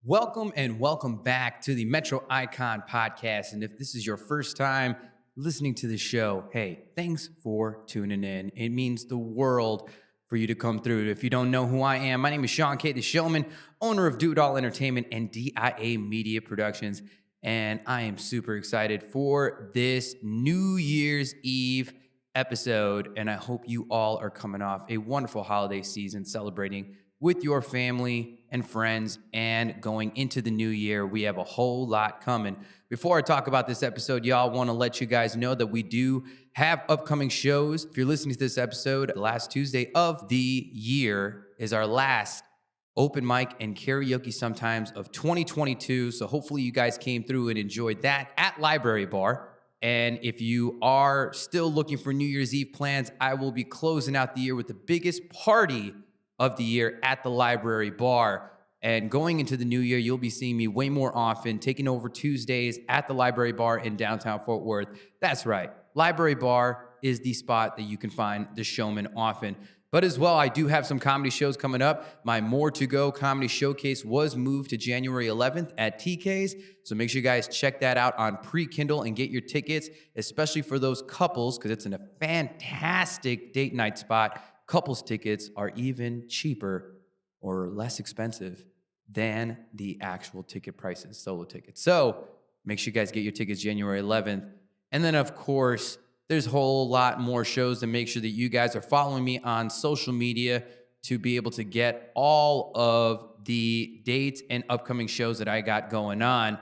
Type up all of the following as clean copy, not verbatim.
Welcome and welcome back to the Metro Icon Podcast. And if this is your first time listening to the show, hey, thanks for tuning in. It means the world for you to come through. If you don't know who I am, my name is Shawn The Showman, owner of Do It All Entertainment and DIA Media Productions. And I am super excited for this New Year's Eve episode. And I hope you all are coming off a wonderful holiday season celebrating with your family and friends, and going into the new year. We have a whole lot coming. Before I talk about this episode, y'all, want to let you guys know that we do have upcoming shows. If you're listening to this episode, the last Tuesday of the year is our last open mic and karaoke sometimes of 2022. So hopefully you guys came through and enjoyed that at Library Bar. And if you are still looking for New Year's Eve plans, I will be closing out the year with the biggest party of the year at the Library Bar. And going into the new year, you'll be seeing me way more often, taking over Tuesdays at the Library Bar in downtown Fort Worth. That's right. Library Bar is the spot that you can find the showman often. But as well, I do have some comedy shows coming up. My More to Go comedy showcase was moved to January 11th at TK's. So make sure you guys check that out on pre-Kindle and get your tickets, especially for those couples, because it's in a fantastic date night spot. Couples tickets are even cheaper or less expensive than the actual ticket prices, solo tickets. So make sure you guys get your tickets January 11th. And then, of course, there's a whole lot more shows to make sure that you guys are following me on social media to be able to get all of the dates and upcoming shows that I got going on.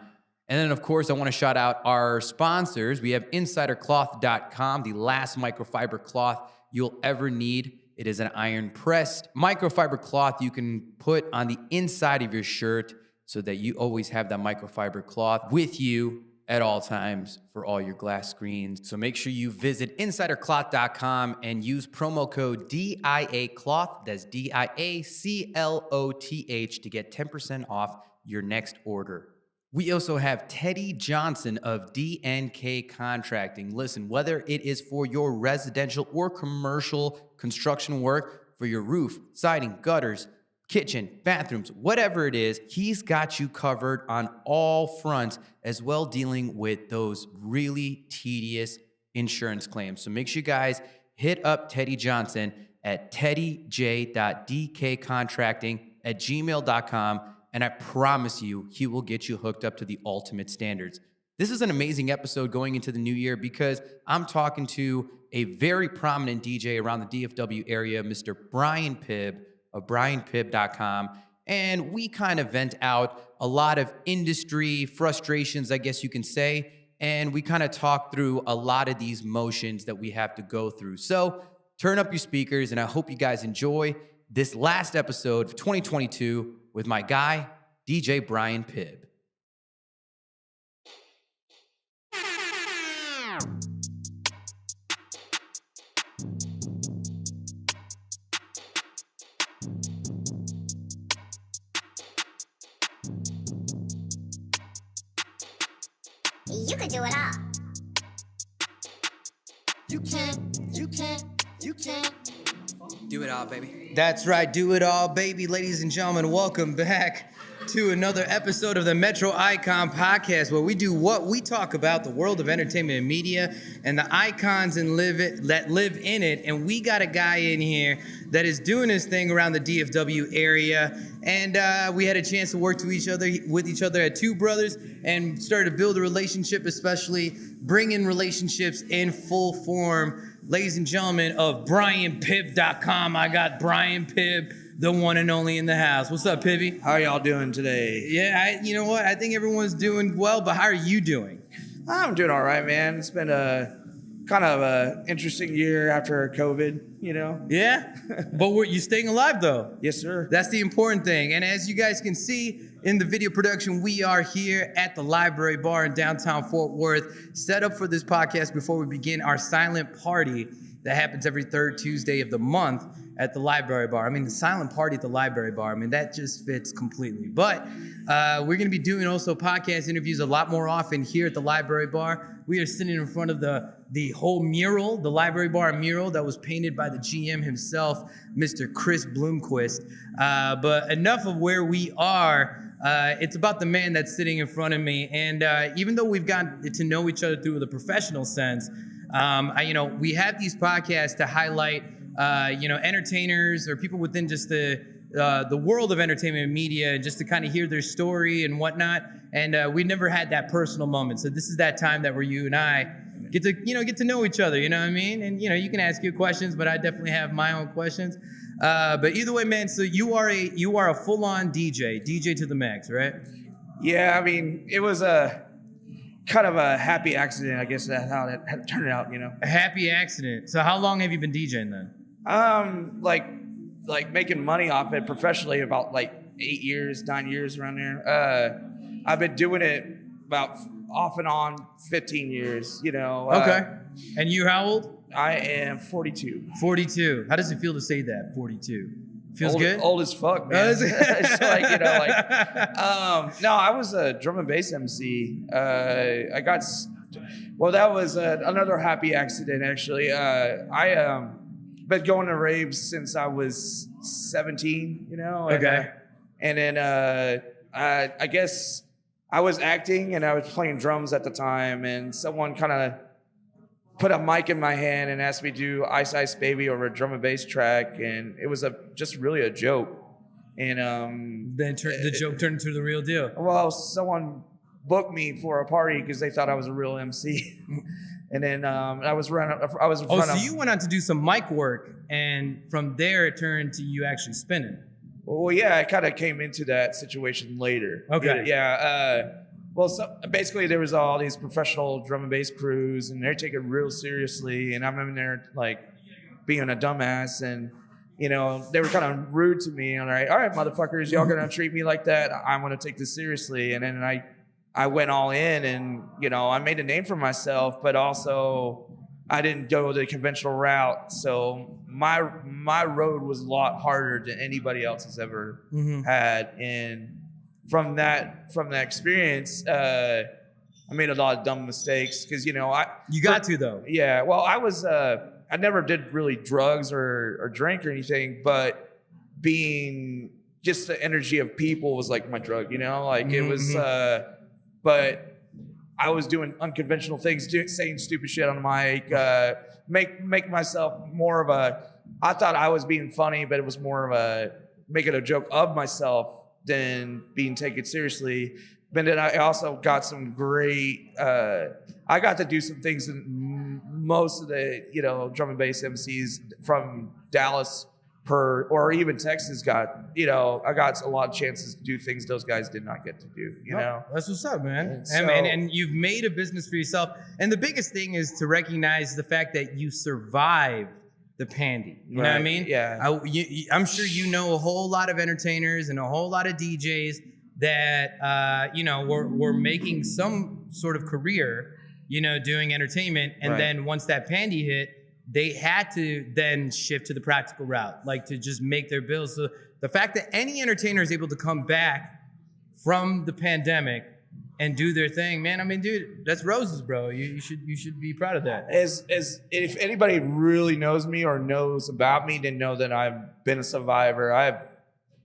And then, of course, I want to shout out our sponsors. We have InsiderCloth.com, the last microfiber cloth you'll ever need. It is an iron-pressed microfiber cloth you can put on the inside of your shirt so that you always have that microfiber cloth with you at all times for all your glass screens. So make sure you visit InsiderCloth.com and use promo code DIACloth, that's DIACLOTH, to get 10% off your next order. We also have Teddy Johnson of DNK Contracting. Listen, whether it is for your residential or commercial construction work, for your roof, siding, gutters, kitchen, bathrooms, whatever it is, he's got you covered on all fronts, as well dealing with those really tedious insurance claims. So make sure you guys hit up Teddy Johnson at teddyj.dkcontracting@gmail.com. And I promise you, he will get you hooked up to the ultimate standards. This is an amazing episode going into the new year because I'm talking to a very prominent DJ around the DFW area, Mr. Brian Pibb of brianpibb.com. And we kind of vent out a lot of industry frustrations, I guess you can say. And we kind of talk through a lot of these motions that we have to go through. So turn up your speakers, and I hope you guys enjoy this last episode of 2022 with my guy, DJ Brian Pibb. You could do it all. You can't. Do it all, baby. That's right, do it all, baby. Ladies and gentlemen, welcome back to another episode of the Metro Icon Podcast, where we do what we talk about, the world of entertainment and media, and the icons that live in it. And we got a guy in here that is doing his thing around the DFW area. And we had a chance to work with each other at Two Brothers and started to build a relationship, especially bringing relationships in full form. Ladies and gentlemen of brianpibb.com, I got Brian Pibb, the one and only in the house. What's up, Pibby? How are y'all doing today? Yeah, you know what? I think everyone's doing well, but how are you doing? I'm doing all right, man. It's been a kind of a interesting year after COVID, you know? Yeah, but you're staying alive, though. Yes, sir. That's the important thing. And as you guys can see in the video production, we are here at the Library Bar in downtown Fort Worth, set up for this podcast before we begin our silent party that happens every third Tuesday of the month at the Library Bar. I mean, the silent party at the Library Bar, I mean, that just fits completely. But we're going to be doing also podcast interviews a lot more often here at the Library Bar. We are sitting in front of the whole mural, the Library Bar mural that was painted by the GM himself, Mr. Chris Bloomquist. But enough of where we are. It's about the man that's sitting in front of me. And even though we've gotten to know each other through the professional sense, we have these podcasts to highlight, entertainers or people within just the world of entertainment and media, just to kind of hear their story and whatnot. And we never had that personal moment. So this is that time that where you and I get to know each other, you know what I mean? And, you can ask your questions, but I definitely have my own questions. But either way, man, so you are a full-on DJ to the max, right? Yeah, I mean, it was a kind of a happy accident, I guess that's how it had turned out, A happy accident. So how long have you been DJing then? Like making money off it professionally about like 9 years around there. I've been doing it about off and on 15 years, Okay. And you how old? I am 42. 42. How does it feel to say that? 42. Feels good? Old as fuck, man. It's like, no, I was a drum and bass MC. That was another happy accident, actually. I been going to raves since I was 17, Okay. And then I guess I was acting and I was playing drums at the time, and someone kind of put a mic in my hand and asked me to do Ice Ice Baby over a drum and bass track, and it was just really a joke. And then the joke turned into the real deal. Well, someone booked me for a party because they thought I was a real MC. And then I was running. So you went on to do some mic work, and from there it turned to you actually spinning. Well, yeah, I kind of came into that situation later. Okay. Yeah. Basically, there was all these professional drum and bass crews, and they're taking it real seriously. And I'm in there like being a dumbass, and they were kind of rude to me. And all right, motherfuckers, y'all gonna treat me like that? I'm gonna take this seriously. And then I went all in, and I made a name for myself, but also I didn't go the conventional route. So my road was a lot harder than anybody else has ever had. And from that experience, I made a lot of dumb mistakes because You got to though. Yeah. Well, I never did really drugs or drink or anything, but being just the energy of people was like my drug. It was. But I was doing unconventional things, saying stupid shit on the mic, make myself more of a. I thought I was being funny, but it was more of making a joke of myself than being taken seriously. But then I also got some great. I got to do some things that most of the drum and bass MCs from Dallas or even Texas got. I got a lot of chances to do things those guys did not get to do. That's what's up, man. So, and you've made a business for yourself. And the biggest thing is to recognize the fact that you survived the pandy. You know what I mean? Yeah. I'm sure you know a whole lot of entertainers and a whole lot of DJs that were making some sort of career, doing entertainment, and then once that pandy hit, they had to then shift to the practical route, like to just make their bills. So the fact that any entertainer is able to come back from the pandemic and do their thing, man, I mean, dude, that's roses, bro. You should be proud of that. As if anybody really knows me or knows about me, then know that I've been a survivor. I've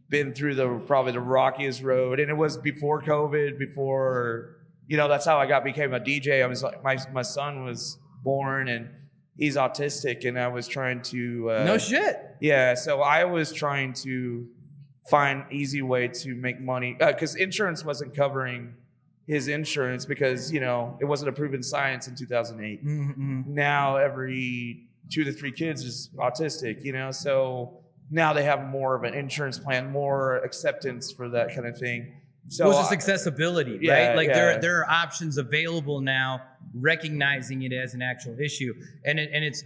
been through probably the rockiest road, and it was before COVID. Before that's how I became a DJ. I was like, my son was born, and he's autistic, and I was trying to no shit. Yeah, so I was trying to find easy way to make money because insurance wasn't covering his insurance because it wasn't a proven science in 2008. Now every 2 to 3 kids is autistic. So now they have more of an insurance plan, more acceptance for that kind of thing. So it's just accessibility, right? Like there are options available now, recognizing it as an actual issue. And it's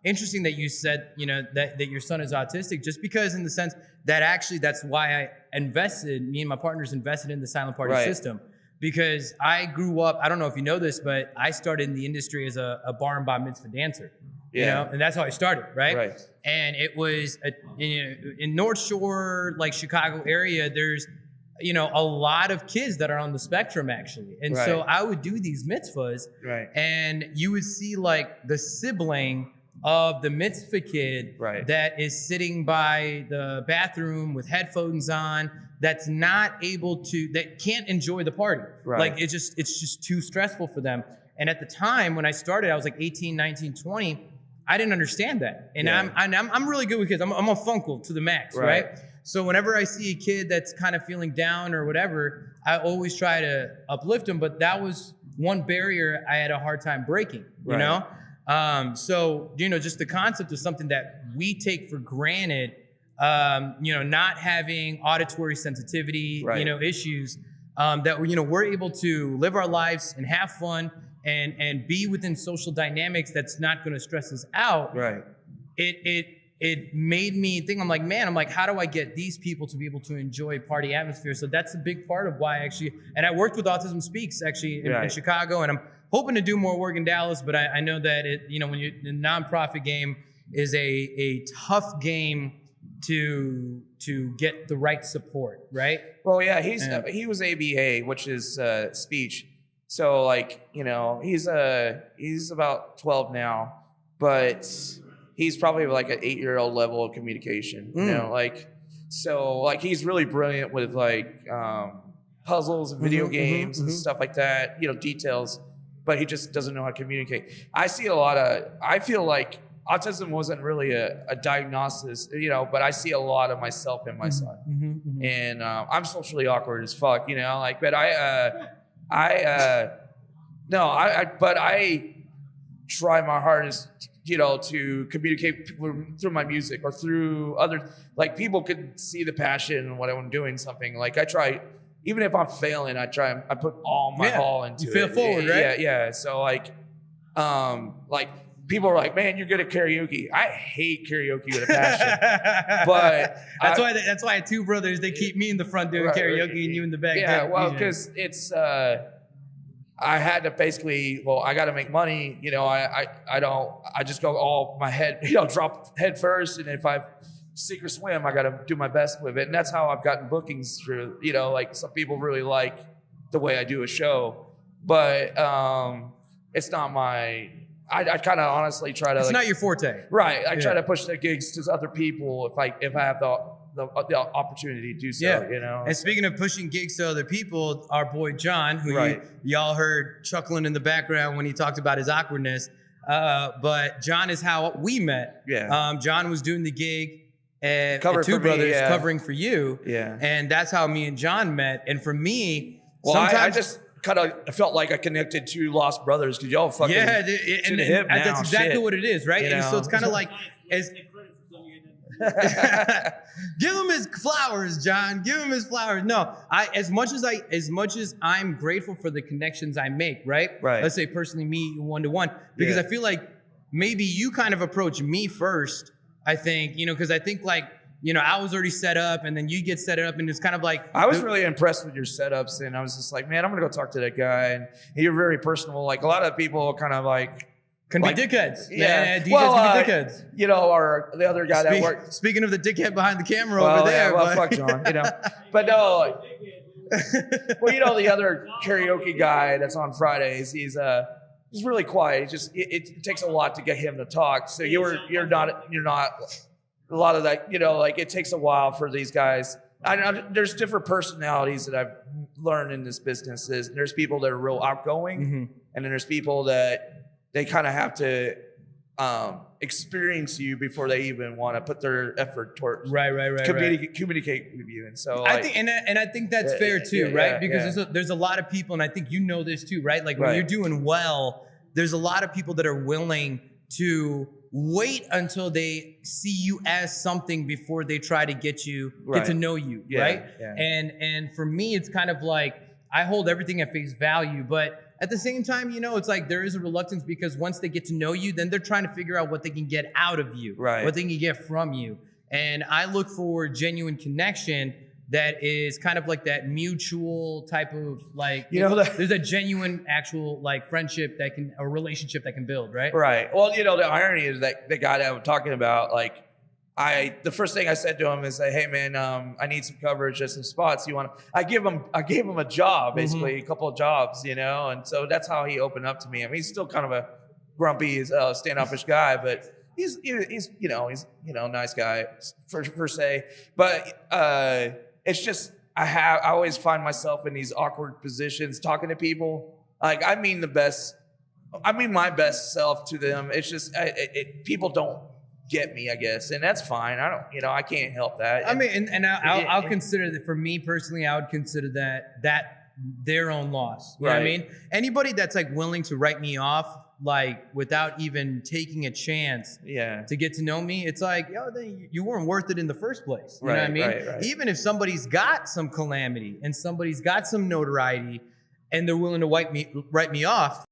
interesting that you said, that your son is autistic, just because in the sense that actually that's why me and my partners invested in the silent party system, because I grew up, I don't know if you know this, but I started in the industry as a bar and bat mitzvah dancer. And that's how I started, right? And it was in North Shore, like Chicago area, there's a lot of kids that are on the spectrum actually. And so I would do these mitzvahs, and you would see like the sibling of the mitzvah kid that is sitting by the bathroom with headphones on, that's not able to, that can't enjoy the party. Right. Like it's just too stressful for them. And at the time when I started, I was like 18, 19, 20. I didn't understand that. And I'm really good with kids. I'm a funkle to the max, right? So whenever I see a kid that's kind of feeling down or whatever, I always try to uplift them. But that was one barrier I had a hard time breaking, you know? So, you know, just the concept of something that we take for granted, you know, not having auditory sensitivity, you know, issues, that, you know, we're able to live our lives and have fun and be within social dynamics that's not going to stress us out. Right. It made me think, I'm like, how do I get these people to be able to enjoy party atmosphere? So that's a big part of why and I worked with Autism Speaks actually in Chicago, and I'm hoping to do more work in Dallas, but I know that you know, when the nonprofit game is a tough game to get the right support, right? Well, yeah, he was ABA, which is speech. So like, you know, he's about 12 now, but he's probably like an 8-year-old level of communication, you know, like, so like he's really brilliant with like puzzles and video games and stuff like that, you know, details, but he just doesn't know how to communicate. I feel like autism wasn't really a diagnosis, you know, but I see a lot of myself in my son. And I'm socially awkward as fuck, you know, like, but I try my hardest, you know, to communicate through my music or through other, like people could see the passion when I'm doing something. Like I try, even if I'm failing, I put all my all into it. You fail forward, right? Yeah. So like people are like, man, you're good at karaoke. I hate karaoke with a passion, but that's why I have two brothers. They keep me in the front doing karaoke and you in the back. Yeah, well, because it's I had to basically, I got to make money. You know, I just go all my head, you know, drop head first, and if I sink or swim, I got to do my best with it, and that's how I've gotten bookings through. You know, like some people really like the way I do a show, but it's not my. I kind of honestly try to. It's not your forte, right? I try to push the gigs to other people if I have the opportunity to do so. You know. And speaking of pushing gigs to other people, our boy John, who y'all heard chuckling in the background when he talked about his awkwardness, but John is how we met. John was doing the gig at Two Brothers, covering for you. And that's how me and John met. And for me, sometimes I just kind of felt like I connected to Lost Brothers because y'all fucking and that's exactly what it is, right? And so it's kind of like give him his flowers, John. Give him his flowers. No, as much as I'm grateful for the connections I make, right? Let's say personally me one-to-one, because I feel like maybe you kind of approach me first. I think, you know, because I think like, you know, I was already set up and then you get set up and it's kind of like. I was really impressed with your setups and I was just like, man, I'm going to go talk to that guy. And you're very personable. Like a lot of people kind of like. Can be dickheads. Yeah. DJs can be dickheads. You know, or the other guy that worked. Speaking of the dickhead behind the camera over there. Yeah, fuck John, you know. But no. Well, you know, the other karaoke guy that's on Fridays, he's really quiet. It takes a lot to get him to talk. So you're not a lot of that, you know, like it takes a while for these guys. There's different personalities that I've learned in this business. There's people that are real outgoing, and then there's people that they kind of have to experience you before they even want to put their effort towards communicate with you. And so I think that's fair too, right? Because there's a lot of people, and I think you know this too, right? Like when you're doing well, there's a lot of people that are willing to wait until they see you as something before they try to get to know you, right? And for me, it's kind of like I hold everything at face value, but at the same time, you know, it's like there is a reluctance because once they get to know you, then they're trying to figure out what they can get out of you, what they can get from you. And I look for genuine connection that is kind of like that mutual type of like, you know, there's a genuine actual like friendship a relationship that can build, right? Right. Well, you know, the irony is that the guy that I'm talking about, like, the first thing I said to him is, hey man, I need some coverage at some spots. I gave him a job, basically a couple of jobs, you know, and so that's how he opened up to me. I mean, he's still kind of a grumpy, standoffish guy, but he's a nice guy per se. But it's just I always find myself in these awkward positions talking to people. Like I mean my best self to them. It's just people don't get me, I guess, and that's fine. I don't, I can't help that. I mean, and I'll consider that for me personally. I would consider that their own loss. You know what I mean? Anybody that's like willing to write me off, like without even taking a chance to get to know me, it's like, you weren't worth it in the first place. You know what I mean? Right. Even if somebody's got some calamity and somebody's got some notoriety and they're willing to write me off.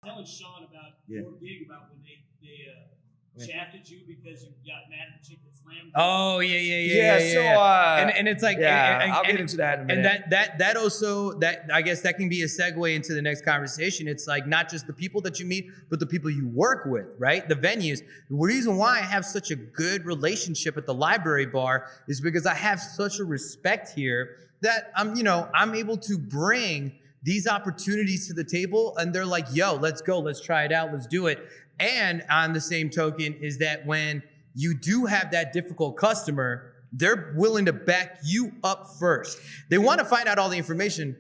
Telling Shawn about your gig, about when they shafted you because you got mad at the chick that slammed you. Oh yeah. And it's like, I'll get into that in a minute. And that also, I guess that can be a segue into the next conversation. It's like not just the people that you meet, but the people you work with, right? The venues. The reason why I have such a good relationship at the library bar is because I have such a respect here that I'm able to bring these opportunities to the table, and they're like, yo, let's go, let's try it out, let's do it. And on the same token is that when you do have that difficult customer, they're willing to back you up first. They want to find out all the information.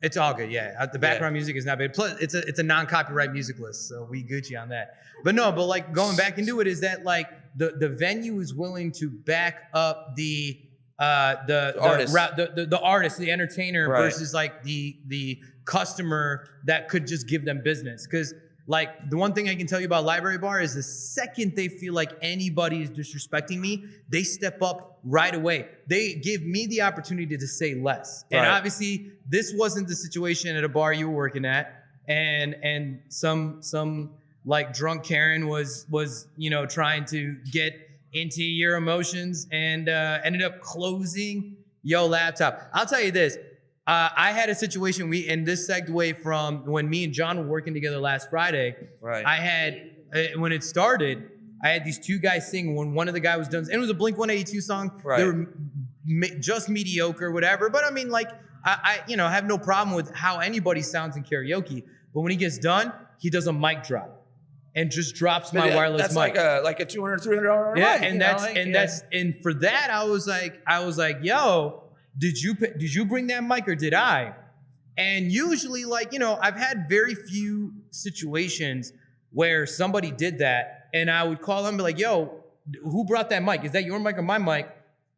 It's all good, yeah. The background music is not bad. Plus, it's a non-copyright music list, so we Gucci on that. But like going back into it is that like the venue is willing to back up the artist, the entertainer, versus like the customer that could just give them business. Because like the one thing I can tell you about Library Bar is the second they feel like anybody is disrespecting me, they step up right away. They give me the opportunity to say less. And obviously this wasn't the situation at a bar you were working at, and some like drunk Karen was trying to get into your emotions and ended up closing your laptop. I'll tell you this. I had a situation, and this segued from when me and John were working together last Friday. Right. I had, when it started, I had these two guys sing. When one of the guys was done, and it was a Blink-182 song. Right. They were just mediocre, whatever. But I mean, like, I have no problem with how anybody sounds in karaoke. But when he gets done, he does a mic drop. And just drops my wireless mic. That's like a $200, $300 mic. Yeah, and for that I was like, yo, did you bring that mic or did I? And usually, like, I've had very few situations where somebody did that, and I would call them and be like, yo, who brought that mic? Is that your mic or my mic?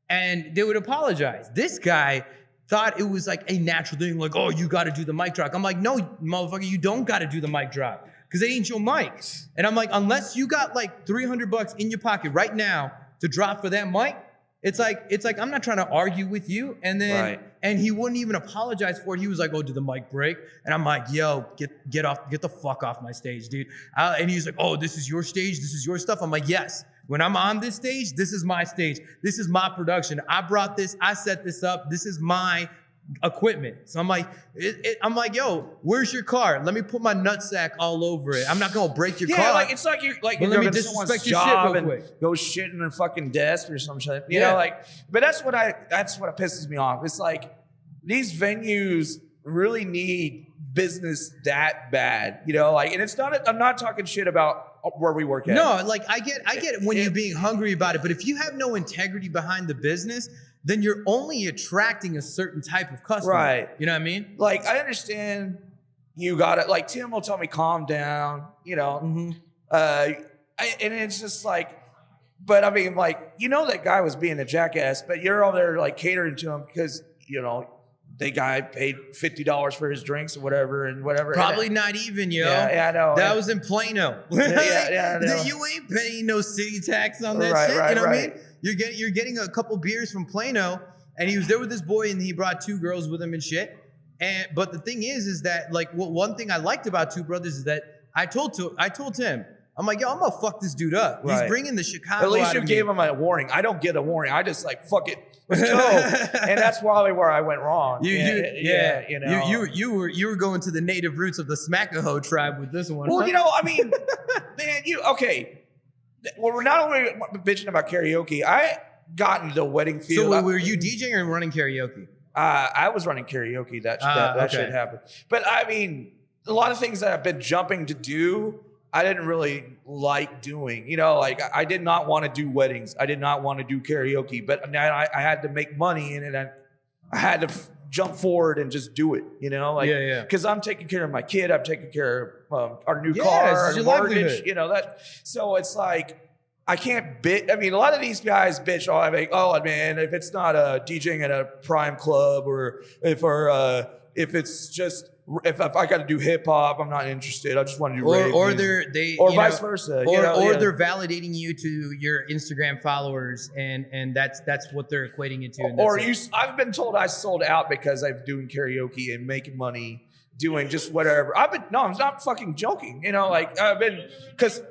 And they would apologize. This guy thought it was like a natural thing, like, oh, you got to do the mic drop. I'm like, no, motherfucker, you don't got to do the mic drop. Because they ain't your mics. And I'm like, unless you got like $300 in your pocket right now to drop for that mic, it's like I'm not trying to argue with you. And then and he wouldn't even apologize for it. He was like, oh, did the mic break? And I'm like, yo, get the fuck off my stage, dude. And he's like, oh, this is your stage, this is your stuff. I'm like, yes. When I'm on this stage, this is my stage. This is my production. I brought this, I set this up. This is my equipment. So I'm like, yo, where's your car? Let me put my nutsack all over it. I'm not gonna break your car. Yeah, like it's like you're going to someone's job and go shit in their fucking desk or some shit. You know, like, but that's what pisses me off. It's like these venues really need business that bad, you know, like, and it's not, I'm not talking shit about where we work at. No, like I get it when you're being hungry about it, but if you have no integrity behind the business, then you're only attracting a certain type of customer. Right. You know what I mean? Like, I understand you got it. Like, Tim will tell me, calm down, you know, and it's just like, but I mean, like, you know, that guy was being a jackass, but you're over there like catering to him because, you know, the guy paid $50 for his drinks or whatever and whatever. Probably not even, yo. Yeah, I know. That was in Plano. Yeah, I know. You ain't paying no city tax on that Right, shit. right, You know what I right. mean? You're getting a couple beers from Plano, and he was there with this boy, and he brought 2 girls with him and shit. But the thing is that like one thing I liked about Two Brothers is that I told Tim, I'm like, yo, I'm gonna fuck this dude up. He's Right. bringing the Chicago. At least out you of gave me. him a warning. I don't get a warning. I just like, fuck it, let's go. And that's probably where I went wrong. You know. You were going to the native roots of the Smackahoe tribe with this one. Well, huh? you know, I mean, man, okay. Well, we're not only bitching about karaoke. I got into the wedding field. So were you DJing or running karaoke? I was running karaoke. That okay. shit happened. But I mean, a lot of things that I've been jumping to do, I didn't really like doing. You know, like I did not want to do weddings. I did not want to do karaoke. But I had to make money in it, and I had to jump forward and just do it. You know, like because I'm taking care of my kid. I'm taking care of our new car, our your mortgage. livelihood. You know that. So it's like. I can't bitch. I mean, a lot of these guys bitch. Oh man, if it's not DJing at a prime club, or if it's just if I got to do hip hop, I'm not interested. I just want to do rave or music. they or you vice know, versa, or they're validating you to your Instagram followers, and that's what they're equating it to. And Or that's it. I've been told I sold out because I'm doing karaoke and making money doing just whatever. I'm not fucking joking. You know, like I've been because.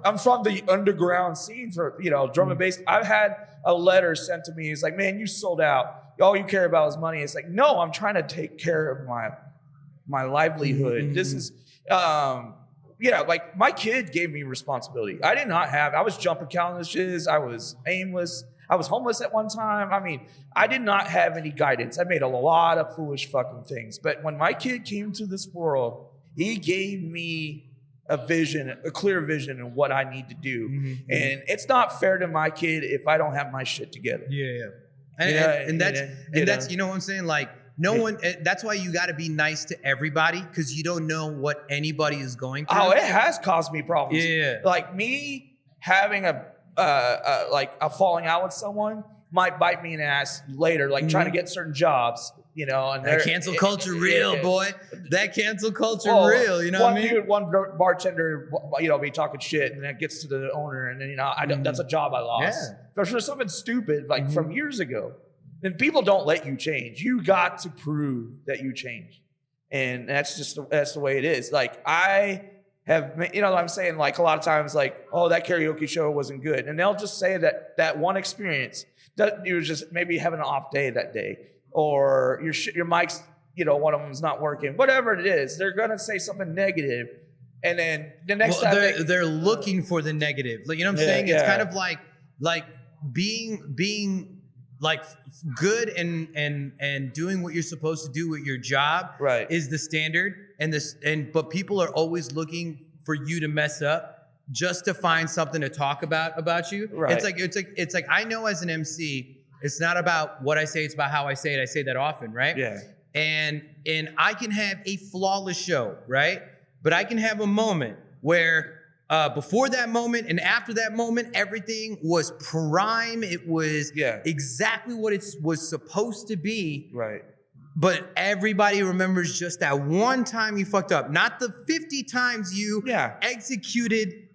I'm from the underground scene for, you know, drum and bass. I've had a letter sent to me. It's like, man, you sold out. All you care about is money. It's like, no, I'm trying to take care of my livelihood. This is, like my kid gave me responsibility. I was jumping challenges. I was aimless. I was homeless at one time. I mean, I did not have any guidance. I made a lot of foolish fucking things. But when my kid came to this world, he gave me a clear vision of what I need to do. And it's not fair to my kid if I don't have my shit together. And that's you know what I'm saying? Like no one, that's why you got to be nice to everybody, because you don't know what anybody is going through. Oh, it has caused me problems. Yeah. Like me having a falling out with someone might bite me in the ass later, like trying to get certain jobs, you know. And that cancel culture real, boy. That cancel culture real, you know what I mean? One bartender, you know, be talking shit, and that gets to the owner, and then, you know, that's a job I lost. But for something stupid, like from years ago. And people don't let you change. You got to prove that you changed. And that's the way it is. Like I have, you know, I'm saying, like a lot of times, like, oh, that karaoke show wasn't good. And they'll just say that one experience, that you were just maybe having an off day that day, or your mic's, you know, one of them's not working, whatever it is. They're going to say something negative. And then the next time they're looking for the negative. Like, you know what I'm saying? It's kind of like being like good and doing what you're supposed to do with your job is the standard. But people are always looking for you to mess up just to find something to talk about you. Right. It's like I know as an MC, it's not about what I say, it's about how I say it. I say that often, right? Yeah. And I can have a flawless show, right? But I can have a moment where before that moment and after that moment, everything was prime. It was exactly what it was supposed to be. Right. But everybody remembers just that one time you fucked up, not the 50 times you executed.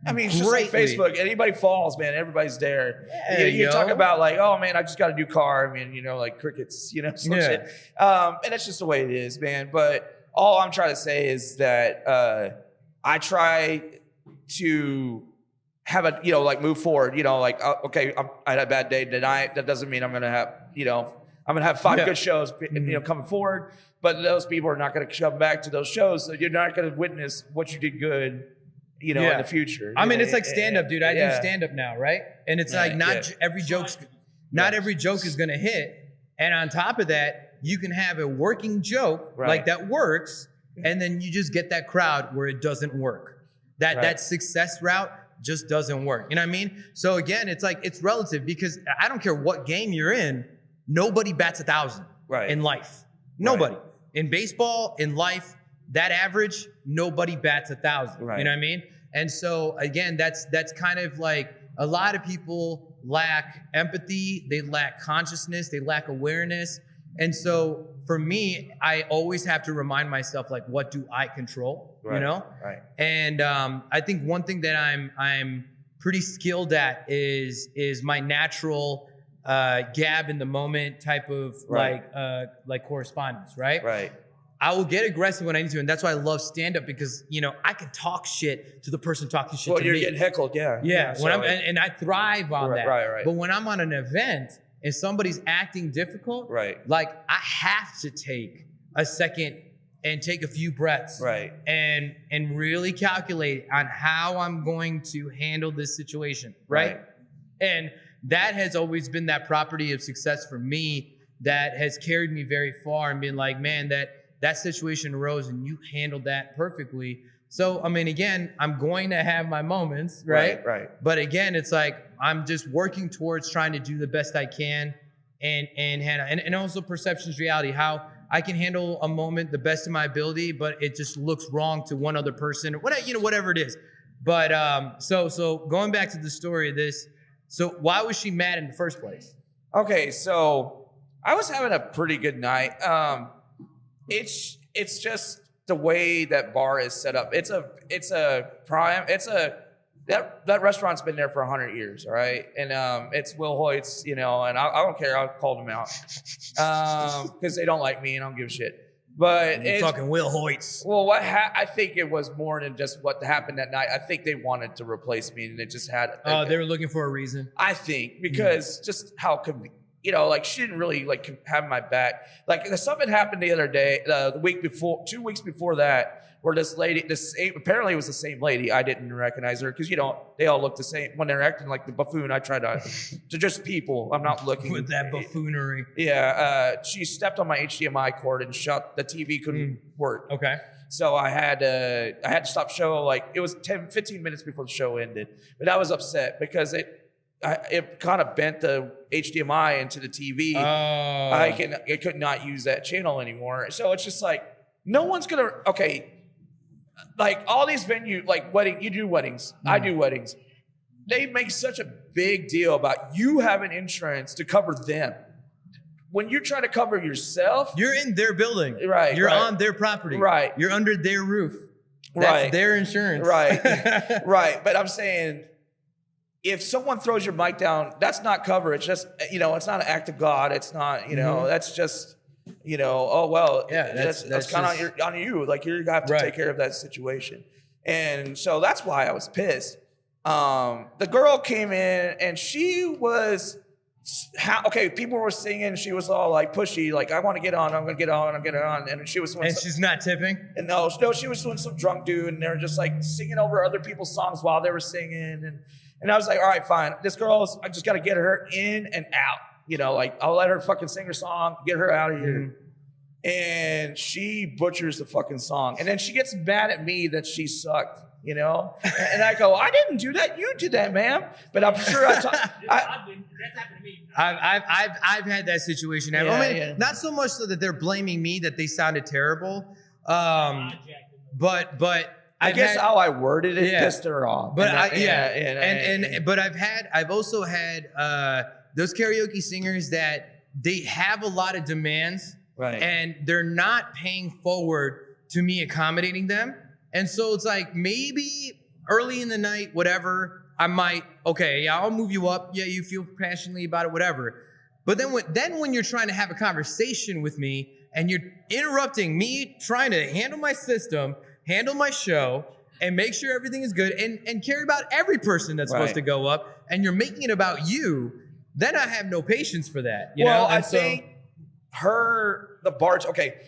I mean, it's just like Facebook. Anybody falls, man, everybody's there. Yeah, you talk about like, oh man, I just got a new car. I mean, you know, like crickets, you know, some shit. And that's just the way it is, man. But all I'm trying to say is that I try to have a, you know, like move forward, you know, like, okay, I had a bad day tonight. That doesn't mean I'm going to have, you know, I'm going to have 5 good shows, you know, coming forward. But those people are not going to come back to those shows. So you're not going to witness what you did good, you know, in the future. I mean, it's like stand-up, dude. I do stand-up now, right? And it's like every joke is going to hit. And on top of that, you can have a working joke like that works, and then you just get that crowd where it doesn't work. That success route just doesn't work. You know what I mean? So again, it's like, it's relative, because I don't care what game you're in, nobody bats 1,000 in life. Nobody. In baseball, in life, that average, nobody bats 1,000. You know what I mean? And so again, that's kind of like, a lot of people lack empathy, they lack consciousness, they lack awareness. And so for me, I always have to remind myself, like, what do I control? You know? And I think one thing that I'm pretty skilled at is my natural gab in the moment type of like correspondence, right? I will get aggressive when I need to, and that's why I love stand-up, because, you know, I can talk shit to the person talking shit to me. Well, you're getting heckled, Yeah, when and I thrive on that. But when I'm on an event and somebody's acting difficult, like, I have to take a second and take a few breaths, and really calculate on how I'm going to handle this situation, right? And that has always been that property of success for me that has carried me very far, and been like, man, that situation arose and you handled that perfectly. So, I mean, again, I'm going to have my moments, right? But again, it's like, I'm just working towards trying to do the best I can, and handle, and also perception's reality, how I can handle a moment the best of my ability, but it just looks wrong to one other person, or whatever, you know, whatever it is. But so going back to the story of this, so why was she mad in the first place? Okay, so I was having a pretty good night. It's just the way that bar is set up. That restaurant's been there for 100 years, all right? And it's Will Hoyt's, you know, and I don't care. I called them out because they don't like me and I don't give a shit. But it's fucking Will Hoyt's. Well, I think it was more than just what happened that night. I think they wanted to replace me, and it just had. Oh, they were looking for a reason. I think because just how you know, like, she didn't really like have my back. Like, the stuff that happened the other day, the week before, 2 weeks before that, where this lady, apparently it was the same lady. I didn't recognize her because, you know, they all look the same when they're acting like the buffoon. I try to just people. I'm not looking with that buffoonery. Yeah, she stepped on my HDMI cord and shut the TV. Couldn't work. Okay. So I had to stop show. Like, it was 15 minutes before the show ended, but I was upset because it kind of bent the HDMI into the TV. I could not use that channel anymore. So it's just like, no one's gonna, like, all these venues, like you do weddings, I do weddings. They make such a big deal about you having insurance to cover them. When you're trying to cover yourself, you're in their building, right? You're on their property, right? You're under their roof, that's their insurance, right? Right. But I'm saying, if someone throws your mic down, that's not cover. It's just, you know, it's not an act of God. It's not, you know, that's just, you know, oh, well, yeah, that's kind of on you. Like, you have to take care of that situation. And so that's why I was pissed. The girl came in and she was, people were singing. She was all like pushy, like, I want to get on, I'm going to get on, I'm getting on. And she was doing she's not tipping? And no, she was doing some drunk dude, and they were just like singing over other people's songs while they were singing. And I was like, all right, fine. This girl, I just got to get her in and out. You know, like, I'll let her fucking sing her song, get her out of here. And she butchers the fucking song. And then she gets mad at me that she sucked, you know? And I go, I didn't do that. You did that, ma'am. But I'm sure that's happened to me. I've had that situation. Not so much so that they're blaming me that they sounded terrible. But I guess how I worded it pissed her off. But I've also had those karaoke singers that they have a lot of demands, and they're not paying forward to me accommodating them. And so it's like, maybe early in the night, whatever, I might, I'll move you up. Yeah, you feel passionately about it, whatever. But then when you're trying to have a conversation with me and you're interrupting me trying to handle my system, handle my show, and make sure everything is good, and care about every person that's supposed to go up, and you're making it about you, then I have no patience for that. You know? I think the bar,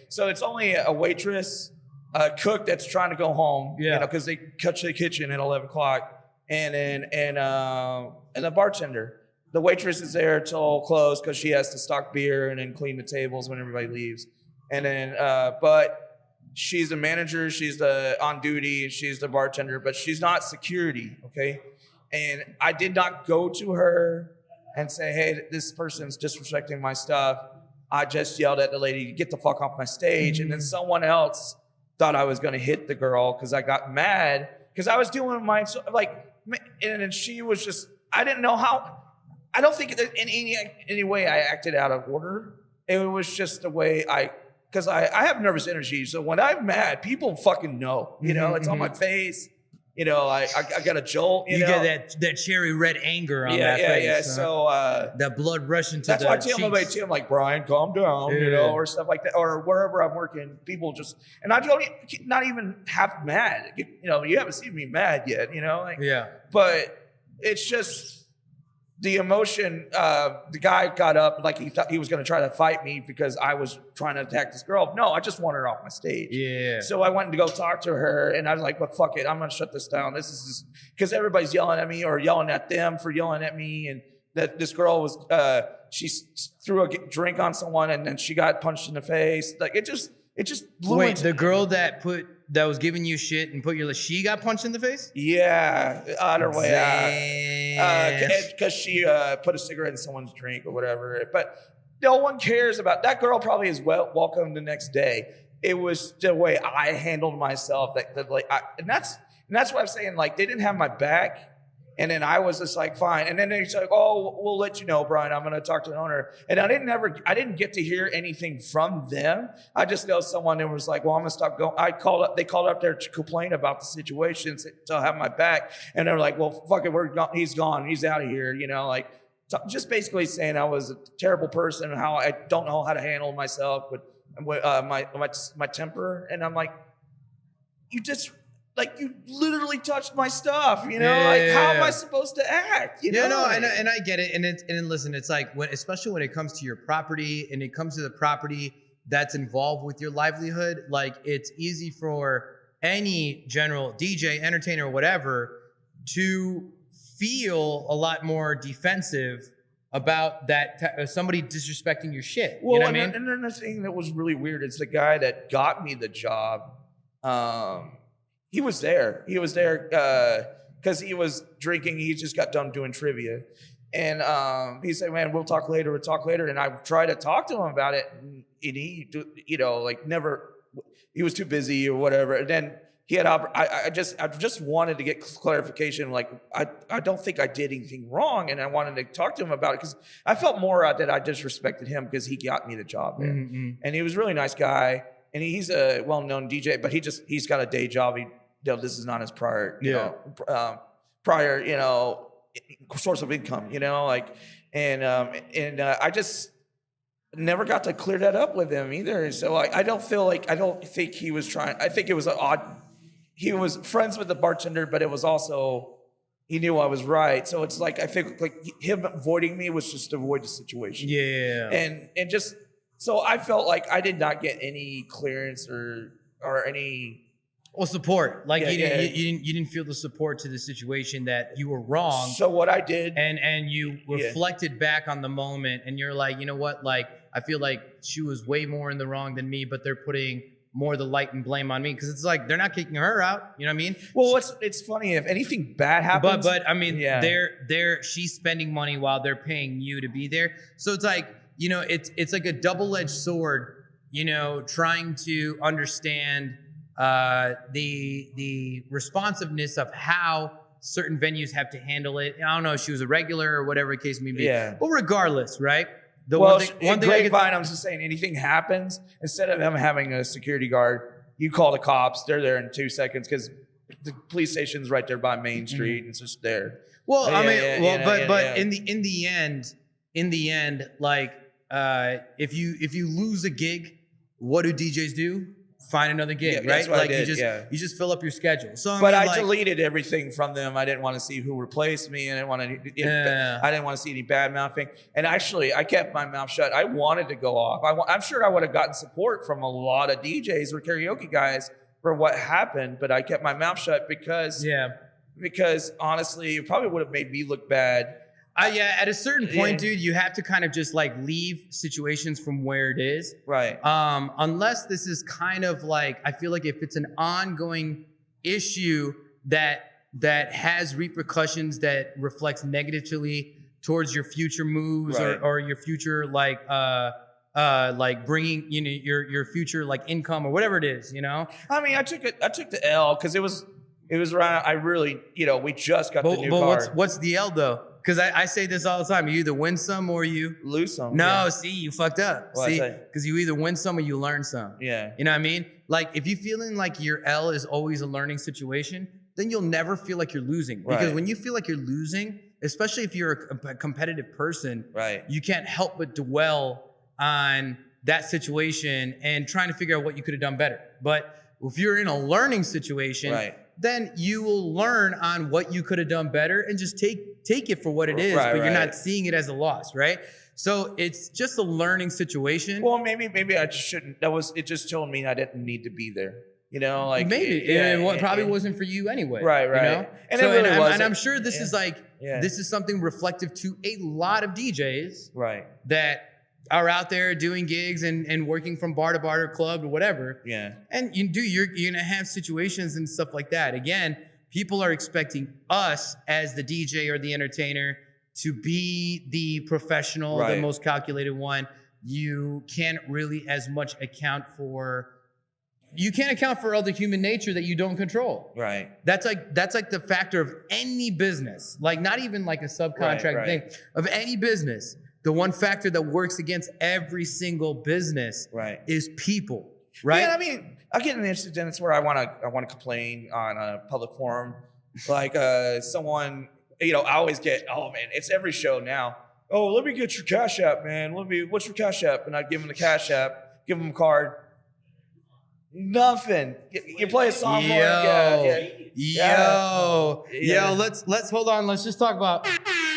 so it's only a waitress, a cook that's trying to go home, you know, because they cut to the kitchen at 11 o'clock, and the bartender. the waitress is there till close because she has to stock beer and then clean the tables when everybody leaves. And then, but she's the manager, she's the on duty, she's the bartender, but she's not security, okay? And I did not go to her and say, hey, this person's disrespecting my stuff. I just yelled at the lady, get the fuck off my stage. And then someone else thought I was gonna hit the girl because I got mad because I was doing my, like, and then she was just, I didn't know how, I don't think in any way I acted out of order. It was just the way because I have nervous energy. So when I'm mad, people fucking know, you know, it's on my face. You know, I got a jolt. You know? get that cherry red anger on that face. Yeah. So that blood rushing to that's the why I tell my cheeks. team, like, Brian, calm down, you know, or stuff like that, or wherever I'm working, people just, and I don't not even half mad. You know, you haven't seen me mad yet, you know, like, but it's just the emotion. The guy got up like he thought he was going to try to fight me because I was trying to attack this girl. No, I just wanted her off my stage. Yeah. So I went to go talk to her, and I was like, "But fuck it, I'm going to shut this down. This is just because everybody's yelling at me or yelling at them for yelling at me." And that this girl was, she threw a drink on someone, and then she got punched in the face. Like it just blew. Wait, the girl that was giving you shit and she got punched in the face? Yeah, on her way out. Because she put a cigarette in someone's drink or whatever. But no one cares about that girl. Probably is welcome the next day. It was the way I handled myself. And that's what I'm saying. Like they didn't have my back. And then I was just like, fine. And then they said, oh, we'll let you know, Brian. I'm going to talk to the owner. And I didn't get to hear anything from them. I just know someone that was like, well, I'm going to stop going. They called up there to complain about the situation, to have my back. And they're like, well, fuck it, he's gone. He's out of here. You know, like just basically saying I was a terrible person and how I don't know how to handle myself with my temper. And I'm like, you literally touched my stuff, you know. How am I supposed to act? You know? No, and I get it. And listen, it's like especially when it comes to your property and it comes to the property that's involved with your livelihood. Like it's easy for any general DJ, entertainer, whatever, to feel a lot more defensive about that somebody disrespecting your shit. Well, you know what I mean? And then the thing that was really weird is the guy that got me the job. He was there. He was there because he was drinking. He just got done doing trivia. And he said, man, we'll talk later. And I tried to talk to him about it. And he, you know, like never, he was too busy or whatever. And then he had, I just wanted to get clarification. Like, I don't think I did anything wrong. And I wanted to talk to him about it because I felt more that I disrespected him because he got me the job there. Mm-hmm. And he was a really nice guy. And he's a well-known DJ, but he's got a day job. This is not his prior, you know, source of income, you know, like, and I just never got to clear that up with him either. So I don't think he was trying. I think it was he was friends with the bartender, but it was also, he knew I was right. So it's like, I think like him avoiding me was just to avoid the situation. Yeah. And just, so I felt like I did not get any clearance or any, well, support. Like you didn't feel the support to the situation that you were wrong. So what I did, and you reflected back on the moment, and you're like, you know what? Like I feel like she was way more in the wrong than me, but they're putting more of the light and blame on me because it's like they're not kicking her out. You know what I mean? Well, it's funny if anything bad happens. But I mean, she's spending money while they're paying you to be there. So it's like, you know, it's like a double-edged sword. You know, trying to understand the responsiveness of how certain venues have to handle it. I don't know if she was a regular or whatever the case may be. Yeah. But regardless, right? One thing I'm just saying, anything happens, instead of them having a security guard, you call the cops. They're there in 2 seconds because the police station's right there by Main Street. And it's just there. Well, but in the end, like if you lose a gig, what do DJs do? Find another gig, right? Like you just fill up your schedule. So, I deleted everything from them. I didn't want to see who replaced me, and I didn't want to see any bad mouthing. And actually, I kept my mouth shut. I wanted to go off. I'm sure I would have gotten support from a lot of DJs or karaoke guys for what happened, but I kept my mouth shut because honestly, it probably would have made me look bad. Yeah, at a certain point, dude, you have to kind of just like leave situations from where it is. Right. Unless this is kind of like, I feel like if it's an ongoing issue that has repercussions that reflects negatively towards your future moves or your future like bringing, you know, your future like income or whatever it is, you know. I mean, I took the L because it was around. I really, you know, we just got the new car. What's the L though? Because I say this all the time. You either win some or you lose some. No, yeah. see, you fucked up. What'd I See, say? because you either win some or you learn some. Yeah. You know what I mean? Like if you feeling like your L is always a learning situation, then you'll never feel like you're losing. Because Right. when you feel like you're losing, especially if you're a competitive person, Right. you can't help but dwell on that situation and trying to figure out what you could have done better. But if you're in a learning situation, Right. then you will learn on what you could have done better and just take it for what it is, Right, but you're right. not seeing it as a loss, right? So it's just a learning situation. Well, maybe I shouldn't. It just told me I didn't need to be there. You know, like Maybe it probably wasn't for you anyway. Right, right. You know? And So, it really and wasn't. I'm sure this is like Yeah. this is something reflective to a lot of DJs Right. that are out there doing gigs and working from bar to bar or club or whatever. Yeah. And you're gonna have situations and stuff like that. Again, people are expecting us as the DJ or the entertainer to be the professional, the Right. most calculated one. You can't really as much account for other human nature that you don't control. Right. That's like the factor of any business, like not even like a subcontract Right. thing of any business. The one factor that works against every single business Right. is people, right? Yeah, I mean, I get in incidents where I want to complain on a public forum, like someone, you know, I always get, oh man, it's every show now. Oh, let me get your Cash App, man. What's your Cash App? And I give them the Cash App, give them a card. Nothing. You play a song for it. Yo, let's hold on. Let's just talk about